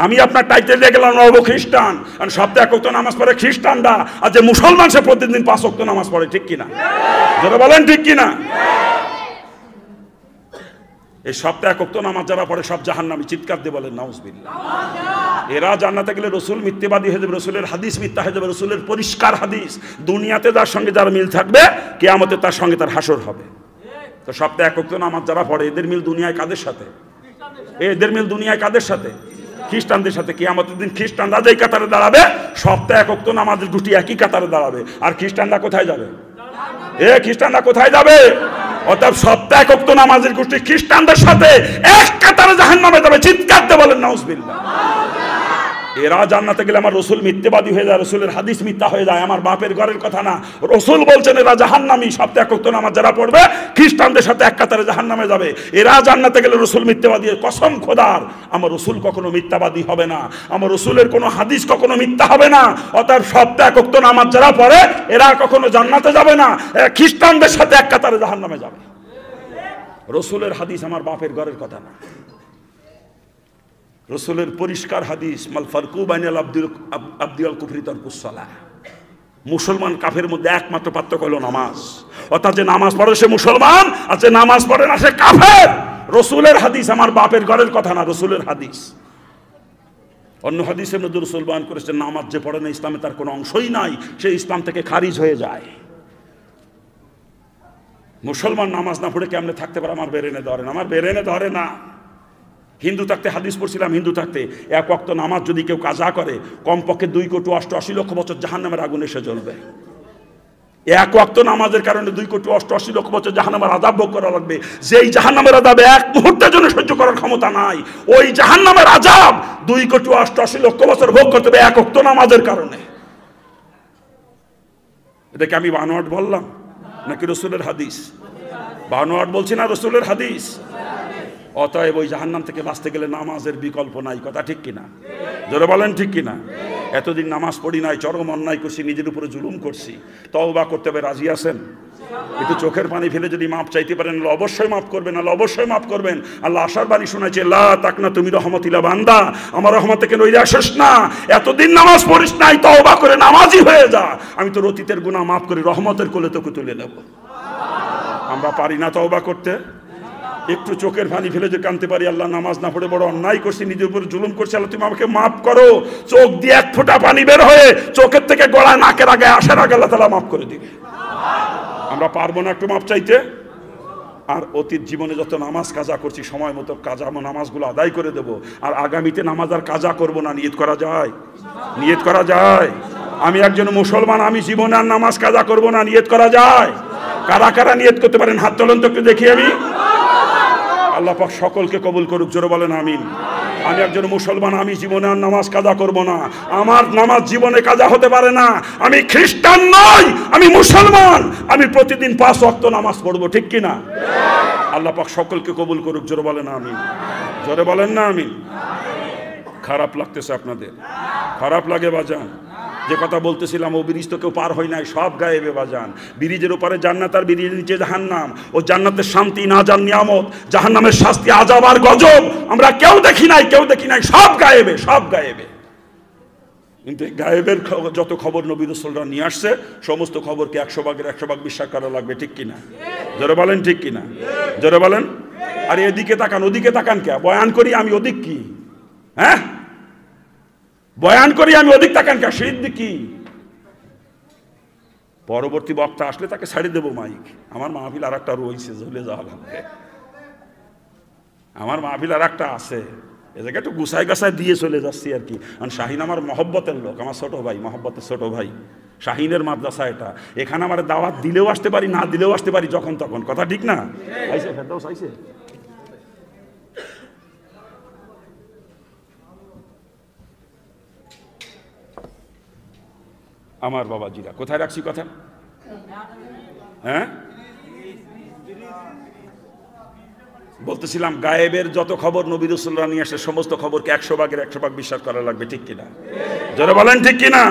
আমি আপনার টাইটেল দিয়ে গেলাম নব খ্রিস্টান, কারণ সপ্তাহে 1 ওয়াক্ত নামাজ পড়ে খ্রিস্টানরা, আর যে মুসলমান সে প্রতিদিন 5 ওয়াক্ত নামাজ পড়ে। ঠিক কিনা? যারা বলেন ঠিক কিনা? এই সপ্তাহে 1 ওয়াক্ত নামাজ যারা পড়ে সব জাহান্নামী। চিৎকার দিয়ে বলেন নাউজুবিল্লাহ। এরা জান্নাতে গেলে রসুল মিথ্যাবাদী হয়ে যাবে, রসুলের হাদিস মিথ্যা হয়ে যাবে, রসুলের পরিষ্কার হাদিস। দুনিয়াতে যার সঙ্গে যার মিল থাকবে, কিয়ামতে তার সঙ্গে তার হাসর হবে। তো সপ্তাহে এক ওয়াক্ত নামাজ যারা পড়ে, এদের মিল দুনিয়ায় কাদের সাথে? এদের মিল দুনিয়ায় কাদের সাথে? খ্রিস্টানদের সাথে। কিয়ামতের দিন খ্রিস্টানরা যেই কাতারে দাঁড়াবে, সপ্তাহে এক ওয়াক্ত নামাজের দুটি একই কাতারে দাঁড়াবে। আর খ্রিস্টানরা কোথায় যাবে? খ্রিস্টানরা কোথায় যাবে? অর্থাৎ সপ্তাহে এক ওয়াক্ত নামাজের গোষ্ঠী খ্রিস্টানদের সাথে এক কাতারে জাহান্নামে যাবে। চিৎকার দিয়ে বলেন নাউজুবিল্লাহ। এরা জান্নাতে গেলে আমার রসুল মিথ্যাবাদী হয়ে যায়, রসুলের হাদিস মিথ্যা হয়ে যায়। আমার বাপের ঘরের কথা না, রসুল বলছেন এরা জাহান্নামী। সপ্তাহে এক ওয়াক্ত নামাজ যারা পড়বে, খ্রিস্টানদের সাথে এক কাতারে জাহান্নামে যাবে। এরা জান্নাতে গেলে রসুল মিথ্যাবাদী। কসম খোদার, আমার রসুল কখনো মিথ্যাবাদী হবে না, আমার রসুলের কোনো হাদিস কখনো মিথ্যা হবে না। অর্থাৎ সপ্তাহে এক ওয়াক্ত নামাজ যারা পড়ে, এরা কখনো জান্নাতে যাবে না, খ্রিস্টানদের সাথে এক কাতারে জাহান্নামে যাবে। রসুলের হাদিস আমার বাপের ঘরের কথা না, রসুলের পরিষ্কার হাদিস। মাল ফারকু বাইনাল আবদি ওয়াল কুফরি তারকুস সালাহ। মুসলমান কাফের মধ্যে একমাত্র পার্থক্য হলো নামাজ। অর্থাৎ যে নামাজ পড়ে সে মুসলমান, আর যে নামাজ পড়ে না সে কাফের। রসুলের হাদিস আমার বাপের ঘরের কথা না, রসুলের হাদিস। অন্য হাদিসের মধ্যে রসুল বয়ান করেছেন, নামাজ যে পড়ে না ইসলামে তার কোনো অংশই নাই, সে ইসলাম থেকে খারিজ হয়ে যায়। মুসলমান নামাজ না পড়ে কেমনে থাকতে পারে? আমার বেরেনে ধরে না, আমার বেরেনে ধরে না। হিন্দু থাকতে হাদিস পড়ছিলাম, হিন্দু থাকতে এক ওয়াক্ত নামাজ যদি কেউ কাজা করে, কমপক্ষে 2,88,00,000 বছর জাহান্নামের আগুনে সে জ্বলবে। এক ওয়াক্ত নামাজের কারণে 2,88,00,000 বছর জাহান্নামের আযাব ভোগ করা লাগবে। যেই জাহান্নামের আযাব এক মুহূর্তের জন্য সহ্য করার ক্ষমতা নাই, ওই জাহান্নামের আযাব 2,88,00,000 বছর ভোগ করতে হবে এক ওয়াক্ত নামাজের কারণে। এটাকে আমি বানোয়াট বললাম নাকি রসুলের হাদিস? বানোয়াট বলছি না, রসুলের হাদিস। অতএব ওই জাহান্নাম থেকে বাঁচতে গেলে নামাজের বিকল্প নাই। কথা ঠিক কিনা? জোরে বলেন ঠিক কিনা? এতদিন নামাজ পড়ি নাই, চরম অন্যায় করছি, নিজের উপরে জুলুম করছি, তওবা করতে হবে। রাজি আছেন? একটু চোখের পানি ফেলে যদি মাপ চাইতে পারেন, অবশ্যই মাফ করবেন, আল্লাহ অবশ্যই মাফ করবেন। আল্লাহ আশার বাণী শোনাচ্ছে, লা তাকনা তুমি রহমতিল্লাহ বান্দা, আমার রহমত থেকে নইরা আসিস না। এতদিন নামাজ পড়িস নাই, তওবা করে নামাজি হয়ে যা, আমি তোর অতীতের গুনাহ মাফ করে রহমতের কোলে তোকে তুলে নেব। আমরা পারি না তওবা করতে? একটু চোখের পানি ফেলে যে কাঁদতে পারি, আল্লাহ নামাজ না পড়ে বড় অন্যায় করছি, নিজের উপর জুলুম করছি, আল্লাহ তুমি আমাকে মাফ করো। চোখ দিয়ে এক ফোঁটা পানি বের হয়ে চোখের থেকে গলায় নাকের আগে আসার আগে আল্লাহ তাআলা মাফ করে দিবে। আমরা পারবো না একটু মাফ চাইতে? আর অতীত জীবনে যত নামাজ কাজা করছি, সময় মতো কাজা নামাজগুলো আদায় করে দেব। আর আগামীতে নামাজ আর কাজা করব না। নিয়ত করা যায়? নিয়ত করা যায়? আমি একজন মুসলমান, আমি জীবনে আর নামাজ কাজা করব না। নিয়ত করা যায়? কারা কারা নিয়ত করতে পারেন? হাত তোলেন তো একটু দেখি আমি। আল্লাহ পাক সকলকে কবুল করুক, জোরে বলেন আমিন। আমি একজন মুসলমান, আমি জীবনে আর নামাজ কাজা করব না। আমার নামাজ জীবনে কাজা হতে পারে না। আমি খ্রিস্টান নই, আমি মুসলমান, আমি প্রতিদিন 5 ওয়াক্ত নামাজ পড়বো। ঠিক কিনা? আল্লাহ পাক সকলকে কবুল করুক, জোরে বলেন আমিন। জোরে বলেন না আমিন। খারাপ লাগতেছে আপনাদের? খারাপ লাগে বাজান? যে কথা বলতেছিলাম, ও ব্রিজ তো কেউ পার হয় নাই, সব গায়েবে বাজান। ব্রিজের উপরে জান্নাত আর ব্রিজের নিচে জাহান্নাম। ও জান্নাতের শান্তি, নাজার নিয়ামত, জাহান্নামের শাস্তি, আযাব আর গজব আমরা কেউ দেখি নাই, কেউ দেখি নাই, সব গায়েবে, সব গায়েবে। কিন্তু গায়েবের যত খবর নবী রাসূলরা নিয়ে আসছে, সমস্ত খবরকে 100 ভাগের 100 ভাগ বিশ্বাস করা লাগবে। ঠিক কিনা? জোরে বলেন ঠিক কিনা? জোরে বলেন। আর এদিকে তাকান, ওদিকে তাকান কে? বয়ান করি আমি, ওদিক কি? হ্যাঁ, বয়ান করি আমি, ওদিক তাকান কে? সেদিক কি? পরবর্তী বক্তা আসলে তাকে ছাড়িয়ে দেবো মাইক। আমার মাহফিল আর একটা রয়েছে, চলে যাওয়া লাগবে। আমার মাহফিল আর একটা আছে, এ জায়গায় একটু গুছাই গাছায় দিয়ে চলে যাচ্ছি আর কি। কারণ শাহিন আমার মহব্বতের লোক, আমার ছোট ভাই, মহব্বতের ছোট ভাই। শাহিনের মাদ্রাসা এটা। এখানে আমার দাওয়াত দিলেও আসতে পারি, না দিলেও আসতে পারি, যখন তখন। কথা ঠিক না? আইছে ফেরদৌস আইছে। আমার বাবাজিরা, কোথায় রাখছি কথা? হ্যাঁ, বলতেছিলাম গায়েবের যত খবর নবী রাসূলরা নিয়ে আসে, সমস্ত খবরকে 100 ভাগের 100 ভাগ বিশ্বাস করা লাগবে। ঠিক কিনা? যারা বলেন ঠিক কিনা?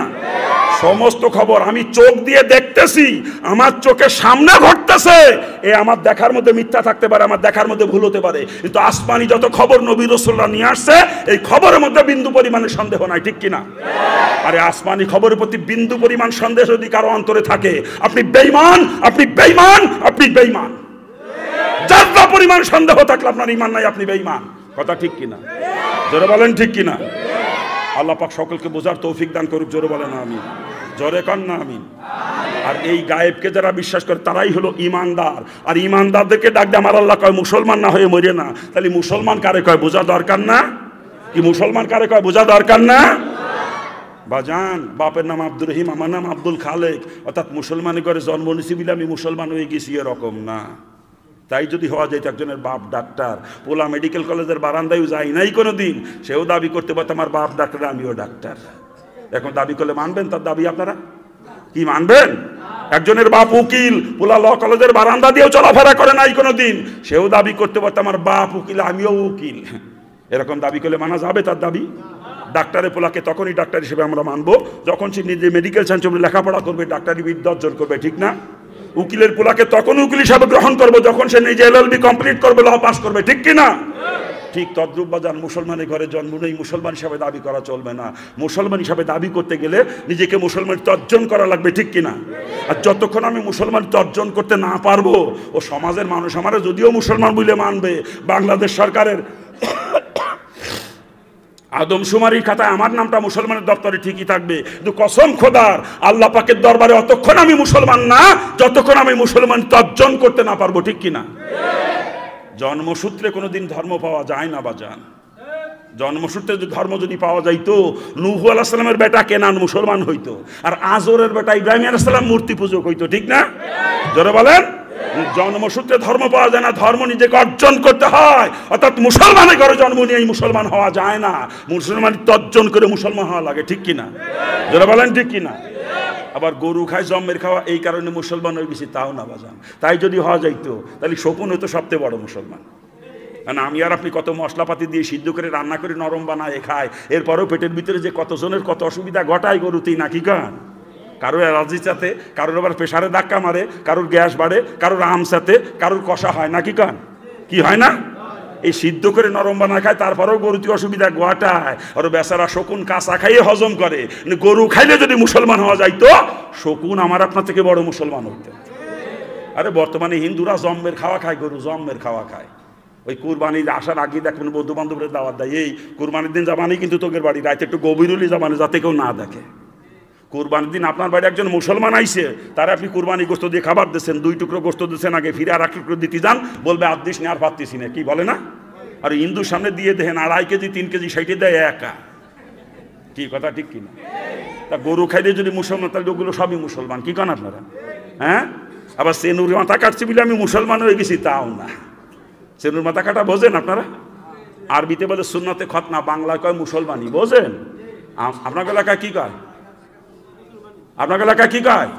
সমস্ত খবর আমি চোখ দিয়ে দেখতেছি, আমার চোখের সামনে ঘটতেছে। এ আমার দেখার মধ্যে মিথ্যা থাকতে পারে, আমার দেখার মধ্যে ভুল হতে পারে, কিন্তু আসমানি যত খবর নবী রাসূলরা নিয়ে আসছে, এই খবরের মধ্যে বিন্দু পরিমাণের সন্দেহ নাই। ঠিক কিনা? আরে আসমানি খবরের প্রতি বিন্দু পরিমাণ সন্দেহ যদি কারো অন্তরে থাকে, আপনি বেঈমান, আপনি বেঈমান, আপনি বেঈমান। যারা পরিমাণ সন্দেহ থাকলে আপনার ঈমান নাই, আপনি বেঈমান। কথা ঠিক কিনা? যারা বলেন ঠিক কিনা? আল্লাহ পাক সকলকে বোঝার তৌফিক দান করুক। জোরে বলেন আমিন, জোরে কন না আমিন। আর এই গায়েবকে যারা বিশ্বাস করে তারাই হলো ইমানদার। আর ইমানদারদেরকে ডাক দিয়ে আমার আল্লাহ কয় মুসলমান না হয়ে মরে না। তাহলে মুসলমান কারে কয় বোঝা দরকার না? কি মুসলমান কারে কয় বোঝা দরকার না? বাজান, বাপের নাম আব্দুর রহিম, আমার নাম আব্দুল খালেক, অর্থাৎ মুসলমানি করে জন্ম নিছি বলে আমি মুসলমান হয়ে গেছি এরকম না। তাই যদি হওয়া যায় একজনের বাপ ডাক্তার, পোলা মেডিকেল কলেজের বারান্দায় যায় নাই কোনো দিন, সেও দাবি করতে পারতো আমার বাপ ডাক্তার আমিও ডাক্তার। এখন দাবি করলে মানবেন তার দাবি? আপনারা কি মানবেন? একজনের বাপ উকিল, পোলা ল কলেজের বারান্দা দিয়েও চলাফেরা করে নাই কোনো দিন, সেও দাবি করতে পারতো আমার বাপ উকিল আমিও উকিল। এরকম দাবি করলে মানা যাবে তার দাবি? ডাক্তারের পোলাকে তখনই ডাক্তার হিসেবে আমরা মানবো যখন সে নিজে মেডিকেল সায়েন্স লেখাপড়া করবে, ডাক্তারি বিদ্যা অর্জন করবে, ঠিক না? উকিলের পোলাকে তখন উকিল হিসাবে গ্রহণ করবো যখন সে নিজে LLB কমপ্লিট করবে, ল পাস করবে, ঠিক কিনা? ঠিক তদ্রুপ বাজান, মুসলমানের ঘরে জন্ম নেই মুসলমান হিসাবে দাবি করা চলবে না। মুসলমান হিসাবে দাবি করতে গেলে নিজেকে মুসলমান অর্জন করা লাগবে, ঠিক কিনা? আর যতক্ষণ আমি মুসলমান অর্জন করতে না পারবো, ও সমাজের মানুষ আমার যদিও মুসলমান বলে মানবে, বাংলাদেশ সরকারের আদমশুমারির খাতায় আমার নামটা মুসলমানের দপ্তরে ঠিকই থাকবে, কিন্তু কসম খোদার আল্লাহ পাকের দরবারে অতক্ষণ আমি মুসলমান না যতক্ষণ আমি মুসলমান অর্জন করতে না পারবো, ঠিক কিনা? জন্মসূত্রে কোনোদিন ধর্ম পাওয়া যায় না বাজান। জন্মসূত্রে ধর্ম যদি পাওয়া যাইতো, নূহ আলাইহিস সালামের বেটা কেনান মুসলমান হইতো, আর আজরের বেটা ইব্রাহিম আলাইহিস সালাম মূর্তি পূজক হইতো, ঠিক না? জোরে বলেন। জন্মসূত্রে ধর্ম পাওয়া যায় না, ধর্ম নিজেকে অর্জন করতে হয়। অর্থাৎ মুসলমানের ঘরে জন্ম নিয়েই মুসলমান হওয়া যায় না, মুসলমান অর্জন করে মুসলমান হওয়া লাগে, ঠিক কিনা? যারা বলেন ঠিক কিনা? আবার গরু খায় জন্মের খাওয়া, এই কারণে মুসলমান হয়ে গেছি তাও না বাজান। তাই যদি হওয়া যাইতো তাহলে শকুন হইতো সবচেয়ে বড় মুসলমান। কারণ আমি আর আপনি কত মশলাপাতি দিয়ে সিদ্ধ করে রান্না করে নরম বানায় খায়, এরপরেও পেটের ভিতরে যে কতজনের কত অসুবিধা ঘটায় গরুতেই, নাকি কান? কারোর অ্যালার্জি চাতে, কারোর আবার প্রেশারে ধাক্কা মারে, কারোর গ্যাস বাড়ে, কারোর আমসাতে, কারোর কষা হয়, নাকি কান? কি হয় না? এই সিদ্ধ করে নরম বানা খায়, তারপরেও গরুতে অসুবিধা ঘটায়। আর বেচারা শকুন কাঁচা খাইয়ে হজম করে। গরু খাইলে যদি মুসলমান হওয়া যাইতো, শকুন আমার আপনার থেকে বড় মুসলমান হইতো। আরে বর্তমানে হিন্দুরা জম্মের খাওয়া খায়, গরু জম্মের খাওয়া খায়। ওই কুরবানি আসার আগে দেখবেন বন্ধু বান্ধবের দাওয়াত দেয়, এই কুরবানির দিন যাবানি কিন্তু তোকের বাড়ি রাইতে একটু গভীরলি যাবানি, যাতে কেউ না দেখে। কুরবানির দিন আপনার বাড়ি একজন মুসলমান আইছে, তারা আপনি কুরবানি গোস্ত দিয়ে খাবার দিচ্ছেন, 2 টুকরো গোস্ত দিচ্ছেন, আগে ফিরে আর 1 টুকরো দিতে যান, বলবে আর দিস নি, আর পারতিস না, কি বলে না? আর হিন্দুর সামনে দিয়ে দেখেন 2.5 কেজি 3 কেজি সেইটে দেয় একা। কি কথা ঠিক কিনা? তা গরু খাইলে যদি মুসলমান, তাহলে ওগুলো সবই মুসলমান, কি কন আপনারা? হ্যাঁ, আবার সেনুর মাথা কাটছি বলে আমি মুসলমান হয়ে গেছি তাও না। সেনুর মাথা কাটা বোঝেন আপনারা? আরবিতে বলে সুন্নতে খতনা, বাংলায় কয় মুসলমানি, বোঝেন? আপনার এলাকায় কি কয়? আপনার এলাকায় কি কয়?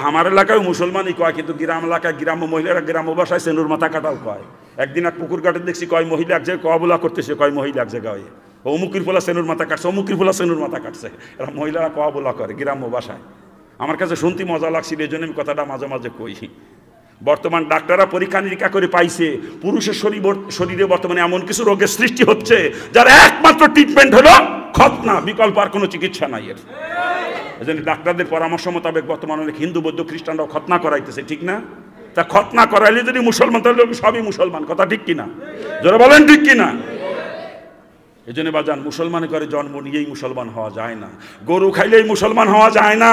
আমার এলাকায় মুসলমানই কয়, কিন্তু গ্রাম এলাকায় গ্রাম্য মহিলারা গ্রাম্য ভাষায় সেনুর মাথা কাটাও কয়। একদিন এক পুকুর ঘাটে দেখছি কয় মহিলা এক জায়গায় কবলা করতেছে, কয় মহিলা এক জায়গায় অমুকির ফোলা সেনুর মাথা কাটছে, অমুকির ফোলা সেনুর মাথা কাটছে, এরা মহিলারা কবলা করে গ্রাম্য ভাষায়। আমার কাছে শুনতে মজা লাগছিল, এই জন্য আমি কথাটা মাঝে মাঝে কই। বর্তমান ডাক্তাররা পরীক্ষা নিরীক্ষা করে পাইছে পুরুষের শরীরে বর্তমানে এমন কিছু রোগের সৃষ্টি হচ্ছে যার একমাত্র ট্রিটমেন্ট হলো খতনা, বিকল্প আর কোনো চিকিৎসা নাই এর। এজন্য ডাক্তারদের পরামর্শ মোতাবেক বর্তমানে অনেক হিন্দু বৌদ্ধ খ্রিস্টানরাও খতনা করাইতেছে, ঠিক না? তা খতনা করাইলে যদি মুসলমান, তাহলে সবই মুসলমান, কথা ঠিক কিনা? যারা বলেন ঠিক কিনা? এই জন্য বাজান, মুসলমানের ঘরে জন্ম নিয়েই মুসলমান হওয়া যায় না, গরু খাইলেই মুসলমান হওয়া যায় না,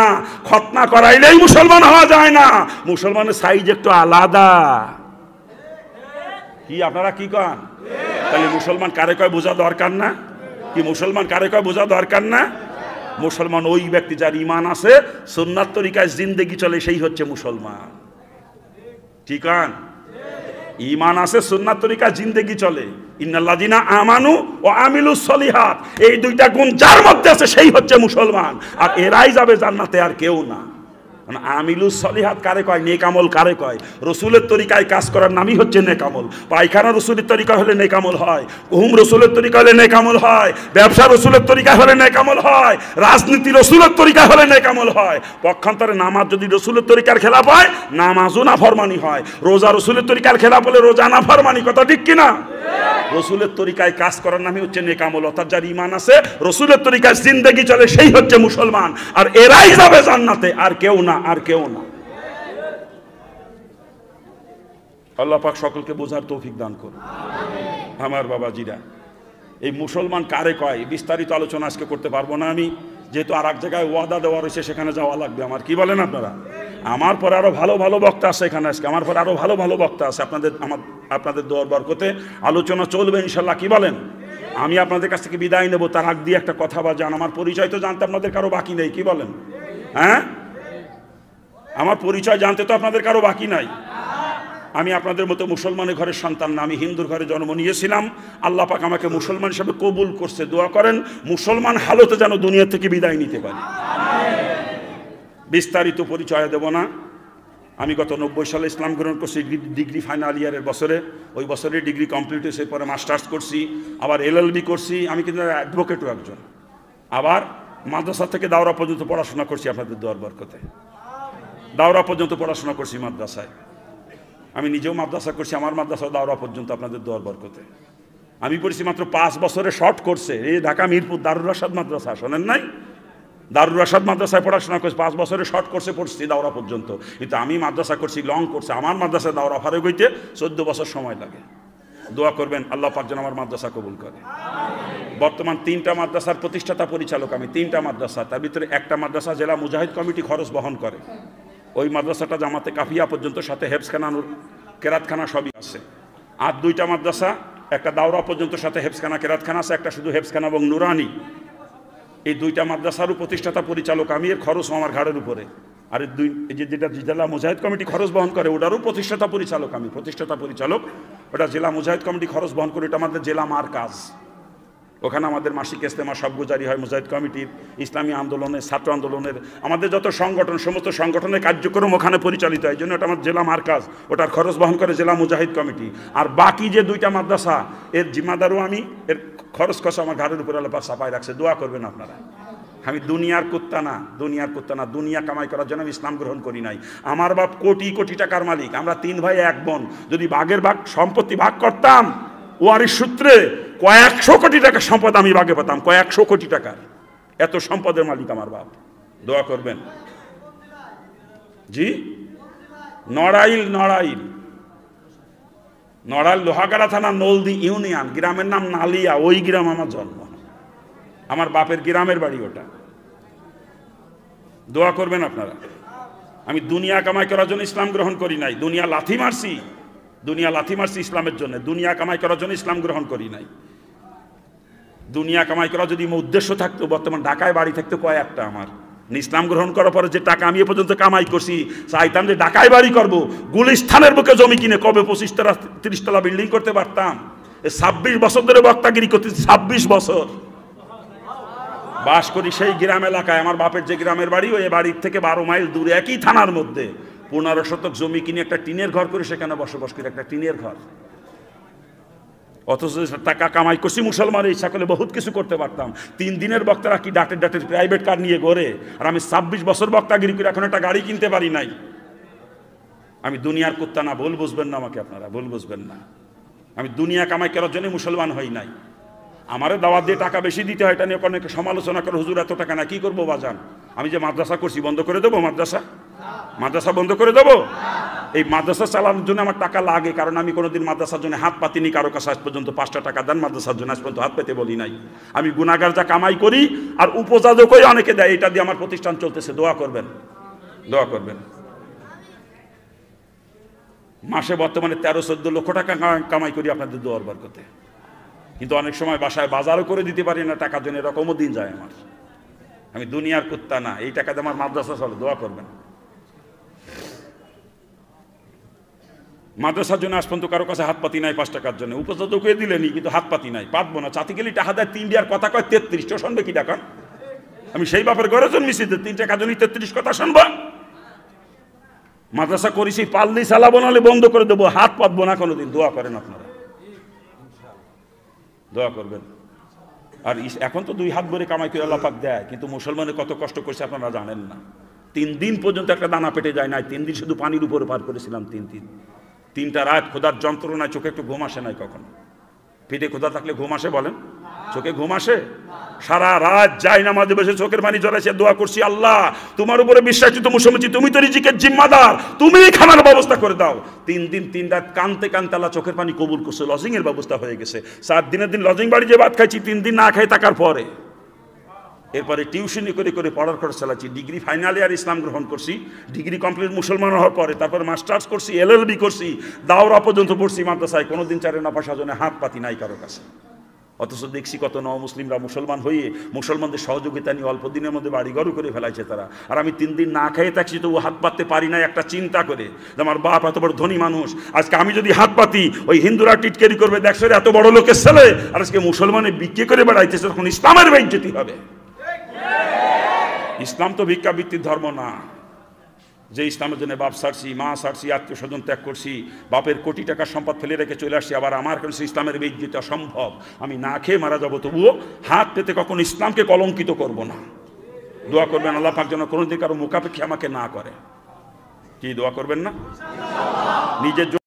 খতনা করাইলেই মুসলমান হওয়া যায় না। মুসলমানের সাইজ একটু আলাদা। কি আপনারা কি কন? তাহলে মুসলমান কারে কয় বোঝা দরকার না? কি মুসলমান কারে কয় বোঝা দরকার না? মুসলমান ওই ব্যক্তি যার ঈমান আছে, সুন্নাত তরিকায় জিন্দেগি চলে, সেই হচ্ছে মুসলমান, ঠিক আছে? ঈমান আছে, সুন্নাত তরিকায় জিন্দেগি চলে। ইন্নাল্লাযিনা আমানু ওয়া আমিলুস সলিহাত, এই 2টা গুণ যার মধ্যে আছে সেই হচ্ছে মুসলমান, আর এরাই যাবে জান্নাতে, আর কেউ না। আমিলুস সলিহাত কারে কয়? নেক আমল কারে কয়? রসুলের তরিকায় কাজ করার নামই হচ্ছে নেক আমল। পায়খানা রসুলের তরিকা হলে নেক আমল হয়, ঘুম রসুলের তরিকা হলে নেক আমল হয়, ব্যবসা রসুলের তরিকা হলে নেক আমল হয়, রাজনীতি রসুলের তরিকা হলে নেক আমল হয়। পক্ষান্তরে নামাজ যদি রসুলের তরিকার খেলাফ হয়, নামাজও নাফরমানি হয়। রোজা রসুলের তরিকার খেলাফ হলে রোজা নাফরমানি, কথা ঠিক কিনা? রসুলের তরিকায় কাজ করার নামই হচ্ছে নেক আমল। অর্থাৎ যার ঈমান আছে, রসুলের তরিকায় জিন্দেগি চলে, সেই হচ্ছে মুসলমান, আর এরাই যাবে জান্নাতে, আর কেউ না, আর কেউ না। আল্লাহ পাক সকলকে বোঝার তৌফিক দান করুন। আমার বাবাজিরা, এই মুসলমান কারে কয় বিস্তারিত আলোচনা আজকে করতে পারবো না আমি, যেহেতু আর এক জায়গায় ওয়াদা দেওয়া রয়েছে সেখানে যাওয়া লাগবে আমার। কি বলেন আপনারা? আমার পরে আরো ভালো ভালো বক্তা আছে এখানে আজকে, আমার পরে আরো ভালো ভালো বক্তা আছে। আপনাদের দোয়ার বরকতে আলোচনা চলবে ইনশাল্লাহ। কি বলেন? আমি আপনাদের কাছ থেকে বিদায় নেব, তার আগ দিয়ে একটা কথা বাজান। আমার পরিচয় তো জানতে আপনাদের কারো বাকি নেই। কি বলেন? হ্যাঁ, আমার পরিচয় জানতে তো আপনাদের কারো বাকি নাই। আমি আপনাদের মতো মুসলমানের ঘরের সন্তান না, আমি হিন্দুর ঘরে জন্ম নিয়েছিলাম। আল্লাহ পাক আমাকে মুসলমান হিসেবে কবুল করছে। দোয়া করেন মুসলমান হালতে যেন দুনিয়া থেকে বিদায় নিতে পারি। বিস্তারিত পরিচয় দেব না। আমি গত 90 সালে ইসলাম গ্রহণ করছি, ডিগ্রি ফাইনাল ইয়ারের বছরে। ওই বছরে ডিগ্রি কমপ্লিট হয়েছে, পরে মাস্টার্স করছি, আবার LLB করছি। আমি কিন্তু অ্যাডভোকেটও একজন। আবার মাদ্রাসা থেকে দাওরা পর্যন্ত পড়াশোনা করছি আপনাদের দোয়ার বরকতে। দাওরা পর্যন্ত পড়াশোনা করছি মাদ্রাসায়। আমি নিজেও মাদ্রাসা করছি, আমার মাদ্রাসা দাওরা পর্যন্ত আপনাদের দোয়ার বরকতে। আমি পড়ছি মাত্র 5 বছরে শর্ট করছে এই ঢাকা মিরপুর দারুল রাশাদ মাদ্রাসা, শোনেন নাই? দারুল রাশাদ মাদ্রাসায় পড়াশোনা করছি, 5 বছরে শর্ট কোর্সে পড়ছি দাওরা পর্যন্ত। কিন্তু আমি মাদ্রাসা করছি লং কোর্সে। আমার মাদ্রাসায় দাওরা ফারেক হইতে 14 বছর সময় লাগে। দোয়া করবেন আল্লাহ পাক যেন আমার মাদ্রাসা কবুল করে। বর্তমান 3টা মাদ্রাসার প্রতিষ্ঠাতা পরিচালক আমি। 3টা মাদ্রাসা, তার ভিতরে একটা মাদ্রাসা জেলা মুজাহিদ কমিটি খরচ বহন করে। ওই মাদ্রাসাটা জামাতে কাফিয়া পর্যন্ত, সাথে হেফসখানা কেরাতখানা সবই আছে। আর 2টা মাদ্রাসা, একটা দাওরা পর্যন্ত সাথে হেফসখানা কেরাতখানা আছে, একটা শুধু হেফসখানা এবং নুরানি। এই 2টা মাদ্রাসারও প্রতিষ্ঠাতা পরিচালক আমি, এর খরচ আমার ঘাড়ের উপরে। আর যেটা জেলা মুজাহিদ কমিটি খরচ বহন করে ওটারও প্রতিষ্ঠাতা পরিচালক আমি, প্রতিষ্ঠাতা পরিচালক। ওটা জেলা মুজাহিদ কমিটি খরচ বহন করে, এটা আমাদের জেলা মার কাজ। ওখানে আমাদের মাসিক ইস্তেমা সব গুজারি হয় মুজাহিদ কমিটির, ইসলামী আন্দোলনের, ছাত্র আন্দোলনের, আমাদের যত সংগঠন, সমস্ত সংগঠনের কার্যক্রম ওখানে পরিচালিত হয়। এই জন্য এটা আমার জেলা মার কাজ, ওটার খরচ বহন করে জেলা মুজাহিদ কমিটি। আর বাকি যে 2টা মাদ্রাসা, এর জিম্মাদারও আমি, এর খরচ খরচ আমার ঘাড়ের উপরে আল্লাহ পাক চাপায় রাখছে। দোয়া করবেন আপনারা। আমি দুনিয়ার কুত্তা না, দুনিয়ার কুত্তা না। দুনিয়া কামাই করার জন্য আমি ইসলাম গ্রহণ করি নাই। আমার বাপ কোটি কোটি টাকার মালিক, আমরা 3 ভাই 1 বোন। যদি ভাগের ভাগ সম্পত্তি ভাগ করতাম, ওয়ারিশ সূত্রে কয়েকশো কোটি টাকা সম্পদ আমি ভাগে পেতাম, কয়েকশো কোটি টাকার। এত সম্পদের মালিক আমার বাপ। দোয়া করবেন। জি, নড়াইল লোহাগাড়া থানা নলদি ইউনিয়ন, গ্রামের নাম নালিয়া। ওই গ্রাম আমার জন্ম, আমার বাপের গ্রামের বাড়ি ওটা। দোয়া করবেন আপনারা। আমি দুনিয়া কামাই করার জন্য ইসলাম গ্রহণ করি নাই। দুনিয়া লাথি মারছি ইসলামের জন্য। দুনিয়া কামাই করার জন্য ইসলাম গ্রহণ করি নাই। দুনিয়া কামাই করার যদি উদ্দেশ্য থাকতো, বর্তমান ঢাকায় বাড়ি থাকতো কয়েকটা আমার। ইসলাম গ্রহণ করার পরে যে টাকা আমি এ পর্যন্ত কামাই করছি, চাইতাম যে ঢাকায় বাড়ি করবো, গুলিস্তানের বুকে জমি কিনে কবে 25 তলা 30 তলা বিল্ডিং করতে পারতাম। 26 বছর ধরে বক্তাগিরি করতেছি, 26 বছর বাস করি সেই গ্রাম এলাকায়। আমার বাপের যে গ্রামের বাড়ি, ওই বাড়ির থেকে 12 মাইল দূরে, একই থানার মধ্যে 15 শতক জমি কিনে একটা টিনের ঘর করে সেখানে বসবাস করি, একটা টিনের ঘর। অথচ টাকা কামাই করছি, মুসলমানের ইচ্ছা করলে বহুত কিছু করতে পারতাম। 3 দিনের বক্তারা কি ডাটের প্রাইভেট কার নিয়ে ঘোরে, আর আমি 26 বছর বক্তাগিরি করে এখন একটা গাড়ি কিনতে পারি নাই। আমি দুনিয়ার কুত্তা না, ভুল বুঝবেন না আমাকে আপনারা, ভুল বুঝবেন না। আমি দুনিয়া কামাই করার জন্য মুসলমান হই নাই। আমারে দাওয়াত দিয়ে টাকা বেশি দিতে হয়, এটা নিয়ে অনেকে সমালোচনা করে, হুজুর এত টাকা না, কি করবো বাজান? আমি যে মাদ্রাসা করছি বন্ধ করে দেবো? মাদ্রাসা বন্ধ করে দেবো? এই মাদ্রাসা চালানোর জন্য আমার টাকা লাগে, কারণ আমি কোনোদিন মাদ্রাসার জন্য হাত পাতিনি কারো কাছে আজ পর্যন্ত। 5টা টাকা দেন মাদ্রাসার জন্য, আজ পর্যন্ত হাত পেতে বলি নাই। আমি গুনাহগার যা কামাই করি আর উপযাজকই অনেকে দেয়, এটা দিয়ে আমার প্রতিষ্ঠান চলতেছে। দোয়া করবেন। মাসে বর্তমানে 13-14 লক্ষ টাকা কামাই করি আপনাদের দোয়ার বরকতে। কিন্তু অনেক সময় বাসায় বাজারও করে দিতে পারি না টাকার জন্য, এরকমও দিন যায় আমার। আমি দুনিয়ার কুত্তা না, এই টাকা দিয়ে আমার মাদ্রাসা চলে। দোয়া করবেন। মাদ্রাসার জন্য আজ পর্যন্ত কারো কাছে হাত পাতি নাই 5 টাকার জন্য। উপযাজক হয়ে দিলেনি, কিন্তু হাত পাতি নাই, পাতবো না। চাতি গেলি টাকা দেয় 3 টাকার কথা কয় 33, তো শুনবে কি টাকা? আমি সেই বাপের ঘরে জন্মিছি, 3 টাকার জন্য 33 কথা শুনবো? মাদ্রাসা করেছি, পাল্লি চালাবো, নাহলে বন্ধ করে দেবো, হাত পাতবো না কোনোদিন। দোয়া করেন আপনারা, দোয়া করবেন। আর এখন তো 2 হাত ভরে কামাই করে আল্লাহ পাক দেয়, কিন্তু মুসলমানে কত কষ্ট করছে আপনারা জানেন না। 3 দিন পর্যন্ত একটা দানা পেটে যায় নাই। 3 দিন শুধু পানির উপরে পার করেছিলাম। 3টা রাত ক্ষুধার যন্ত্রণায়, চোখে একটু ঘুম আসে নাই কখনো। পেটে ক্ষুধা থাকলে ঘুম আসে বলেন? চোখে ঘুম আসে? সারা রাত যাই নামাজে বসে চোখের পানি জড়াইছে, দোয়া করছি, আল্লাহ তোমার উপরে বিশ্বাসিত মুসলমান, তুমি তো রিজিকের জিম্মাদার, তুমিই খানার ব্যবস্থা করে দাও। 3 দিন 3 রাত কানতে কানতে আল্লাহ চোখের পানি কবুল করছে, লজিং এর ব্যবস্থা হয়ে গেছে। 4 দিনের দিন লজিং বাড়ি যে ভাত খাইছি, 3 দিন না খাই থাকার পরে। এরপরে টিউশনি করে করে পড়ার খরচ চালাচ্ছি, ডিগ্রি ফাইনাল ইয়ার ইসলাম গ্রহণ করছি, ডিগ্রি কমপ্লিট মুসলমান হওয়ার পরে তারপরে মাস্টার্স করছি, এলএলবি করছি, দাওরা পর্যন্ত পড়ছি মাদ্রাসায়, কোনোদিন চারে না পাশা জনে হাত পাতি নাই কারো কাছে। অথচ দেখছি কত মুসলিমরা মুসলমান হয়ে মুসলমানদের সহযোগিতা নিয়ে অল্প দিনের মধ্যে বাড়িঘরও করে ফেলাইছে তারা। আর আমি 3 দিন না খেয়ে থাকছি, তবু হাত পাততে পারি না একটা চিন্তা করে যে আমার বাপ এত বড় ধনী মানুষ, আজকে আমি যদি হাত পাতি ওই হিন্দুরা টিটকারি করবে, দেখছো এত বড় লোকের ছেলে, আর আজকে মুসলমানে বিক্রি করে বেড়াইতেছে, তখন ইসলামের বেইজ্জতি হবে। ইসলাম তো ভিক্ষাবৃত্তির ধর্ম না, যে ইসলামের জন্য বাপ ছাড়ছি, মা ছাড়ছি, আত্মীয় স্বজন ত্যাগ করছি, বাপের কোটি টাকা সম্পদ ফেলে রেখে চলে আসছি, আবার আমার কাছে ইসলামের বেইজ্জতি অসম্ভব। আমি না খেয়ে মারা যাবো, তবুও হাত পেতে কখনো ইসলামকে কলঙ্কিত করব না। দোয়া করবেন আল্লাহ পাক যেন কোনোদিন কারো মুখাপেক্ষী আমাকে না করে। কি দোয়া করবেন না? নিজের